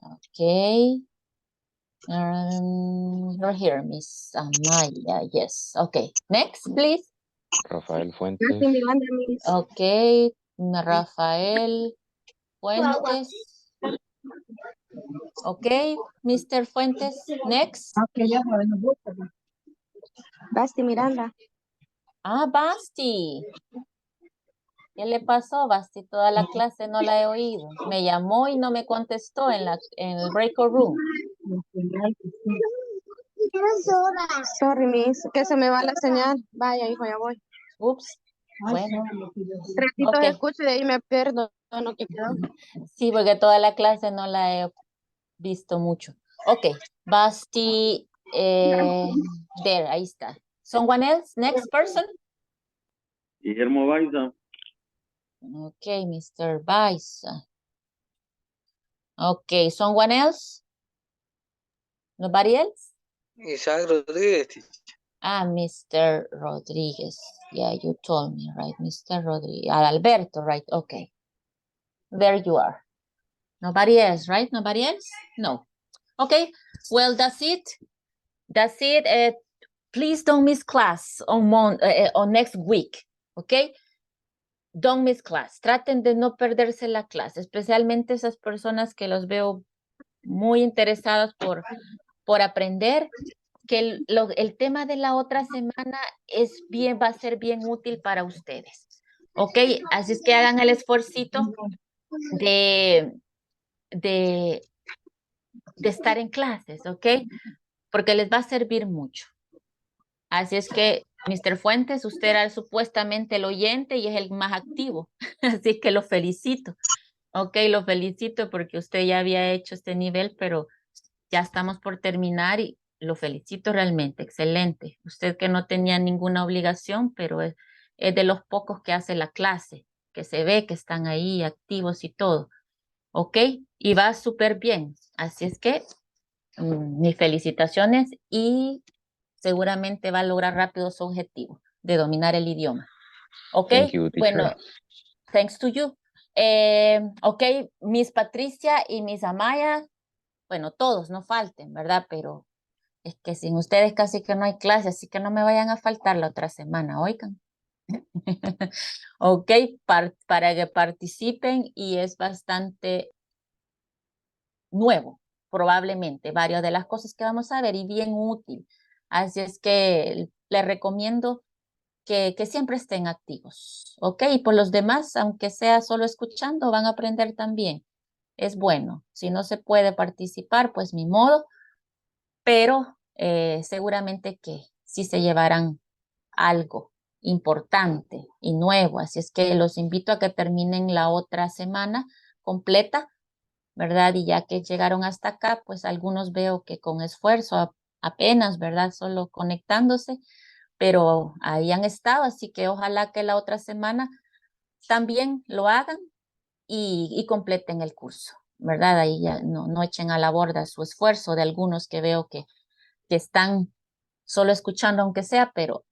Okay. You're here, Miss Amaya. Yes. Okay. Next, please. Rafael Fuentes. Okay. Rafael Fuentes. Okay, Mr. Fuentes. Next. Basti Miranda. Basti. ¿Qué le pasó, Basti? Toda la clase no la he oído. Me llamó y no me contestó en el breakout room. Sorry, miss, que se me va la señal. Vaya, hijo, ya voy. Ups. Bueno. Ratitos Okay. escucho y de ahí me pierdo. No, que quedó. Sí, porque toda la clase no la he visto mucho. Okay. Basti. There, ahí está. Someone else? Next person? Guillermo Baiza. Okay, Mr. Baiza. Okay, someone else? Nobody else? Isaac Rodríguez. Mr. Rodriguez. Yeah, you told me, right? Mr. Rodriguez. Alberto, right? Okay. There you are. Nobody else, right? Nobody else? No. Okay. Well, that's it. That's it. Please don't miss class on next week. Okay. Don't miss class. Traten de no perderse la clase, especialmente esas personas que los veo muy interesadas por aprender, que el tema de la otra semana va a ser bien útil para ustedes. ¿Ok? Así es que hagan el esfuercito de estar en clases, ¿ok? Porque les va a servir mucho. Así es que, Mr. Fuentes, usted era supuestamente el oyente y es el más activo. Así que lo felicito. Ok, lo felicito porque usted ya había hecho este nivel, pero ya estamos por terminar y lo felicito realmente. Excelente. Usted que no tenía ninguna obligación, pero es de los pocos que hace la clase, que se ve que están ahí activos y todo. Ok, y va súper bien. Así es que mis felicitaciones y seguramente va a lograr rápido su objetivo de dominar el idioma. Ok, Thank you, teacher. bueno, thanks to you. Ok, Miss Patricia y Miss Amaya, bueno, todos no falten, ¿verdad? Pero es que sin ustedes casi que no hay clase, así que no me vayan a faltar la otra semana, oigan. Ok, para que participen y es bastante nuevo, probablemente, varias de las cosas que vamos a ver y bien útil. Así es que les recomiendo que siempre estén activos, ¿ok? Y por los demás, aunque sea solo escuchando, van a aprender también. Es bueno. Si no se puede participar, pues ni modo, pero seguramente que sí se llevarán algo importante y nuevo. Así es que los invito a que terminen la otra semana completa, ¿verdad? Y ya que llegaron hasta acá, pues algunos veo que con esfuerzo apenas, ¿verdad? Solo conectándose, pero ahí han estado, así que ojalá que la otra semana también lo hagan y completen el curso, ¿verdad? Ahí ya no echen a la borda su esfuerzo de algunos que veo que están solo escuchando aunque sea, pero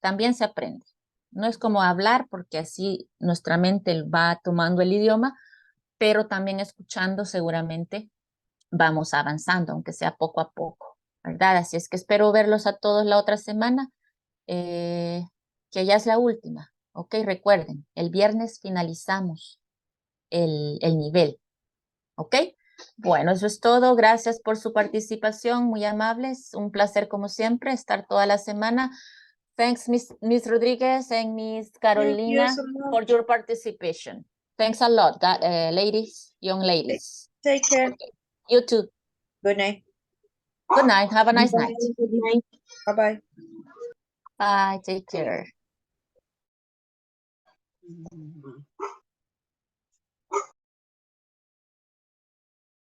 también se aprende. No es como hablar porque así nuestra mente va tomando el idioma, pero también escuchando seguramente vamos avanzando, aunque sea poco a poco, ¿verdad? Así es que espero verlos a todos la otra semana, que ya es la última, ¿ok? Recuerden, el viernes finalizamos el nivel, ¿ok? Bueno, eso es todo. Gracias por su participación, muy amables. Un placer, como siempre, estar toda la semana. Thanks, Miss Rodriguez and Miss Carolina, so for much. your participation. Thanks a lot, ladies, young ladies. Take care. Okay. You too. Good night. Good night. Have a nice night. Good night. Bye-bye. Bye. Take care.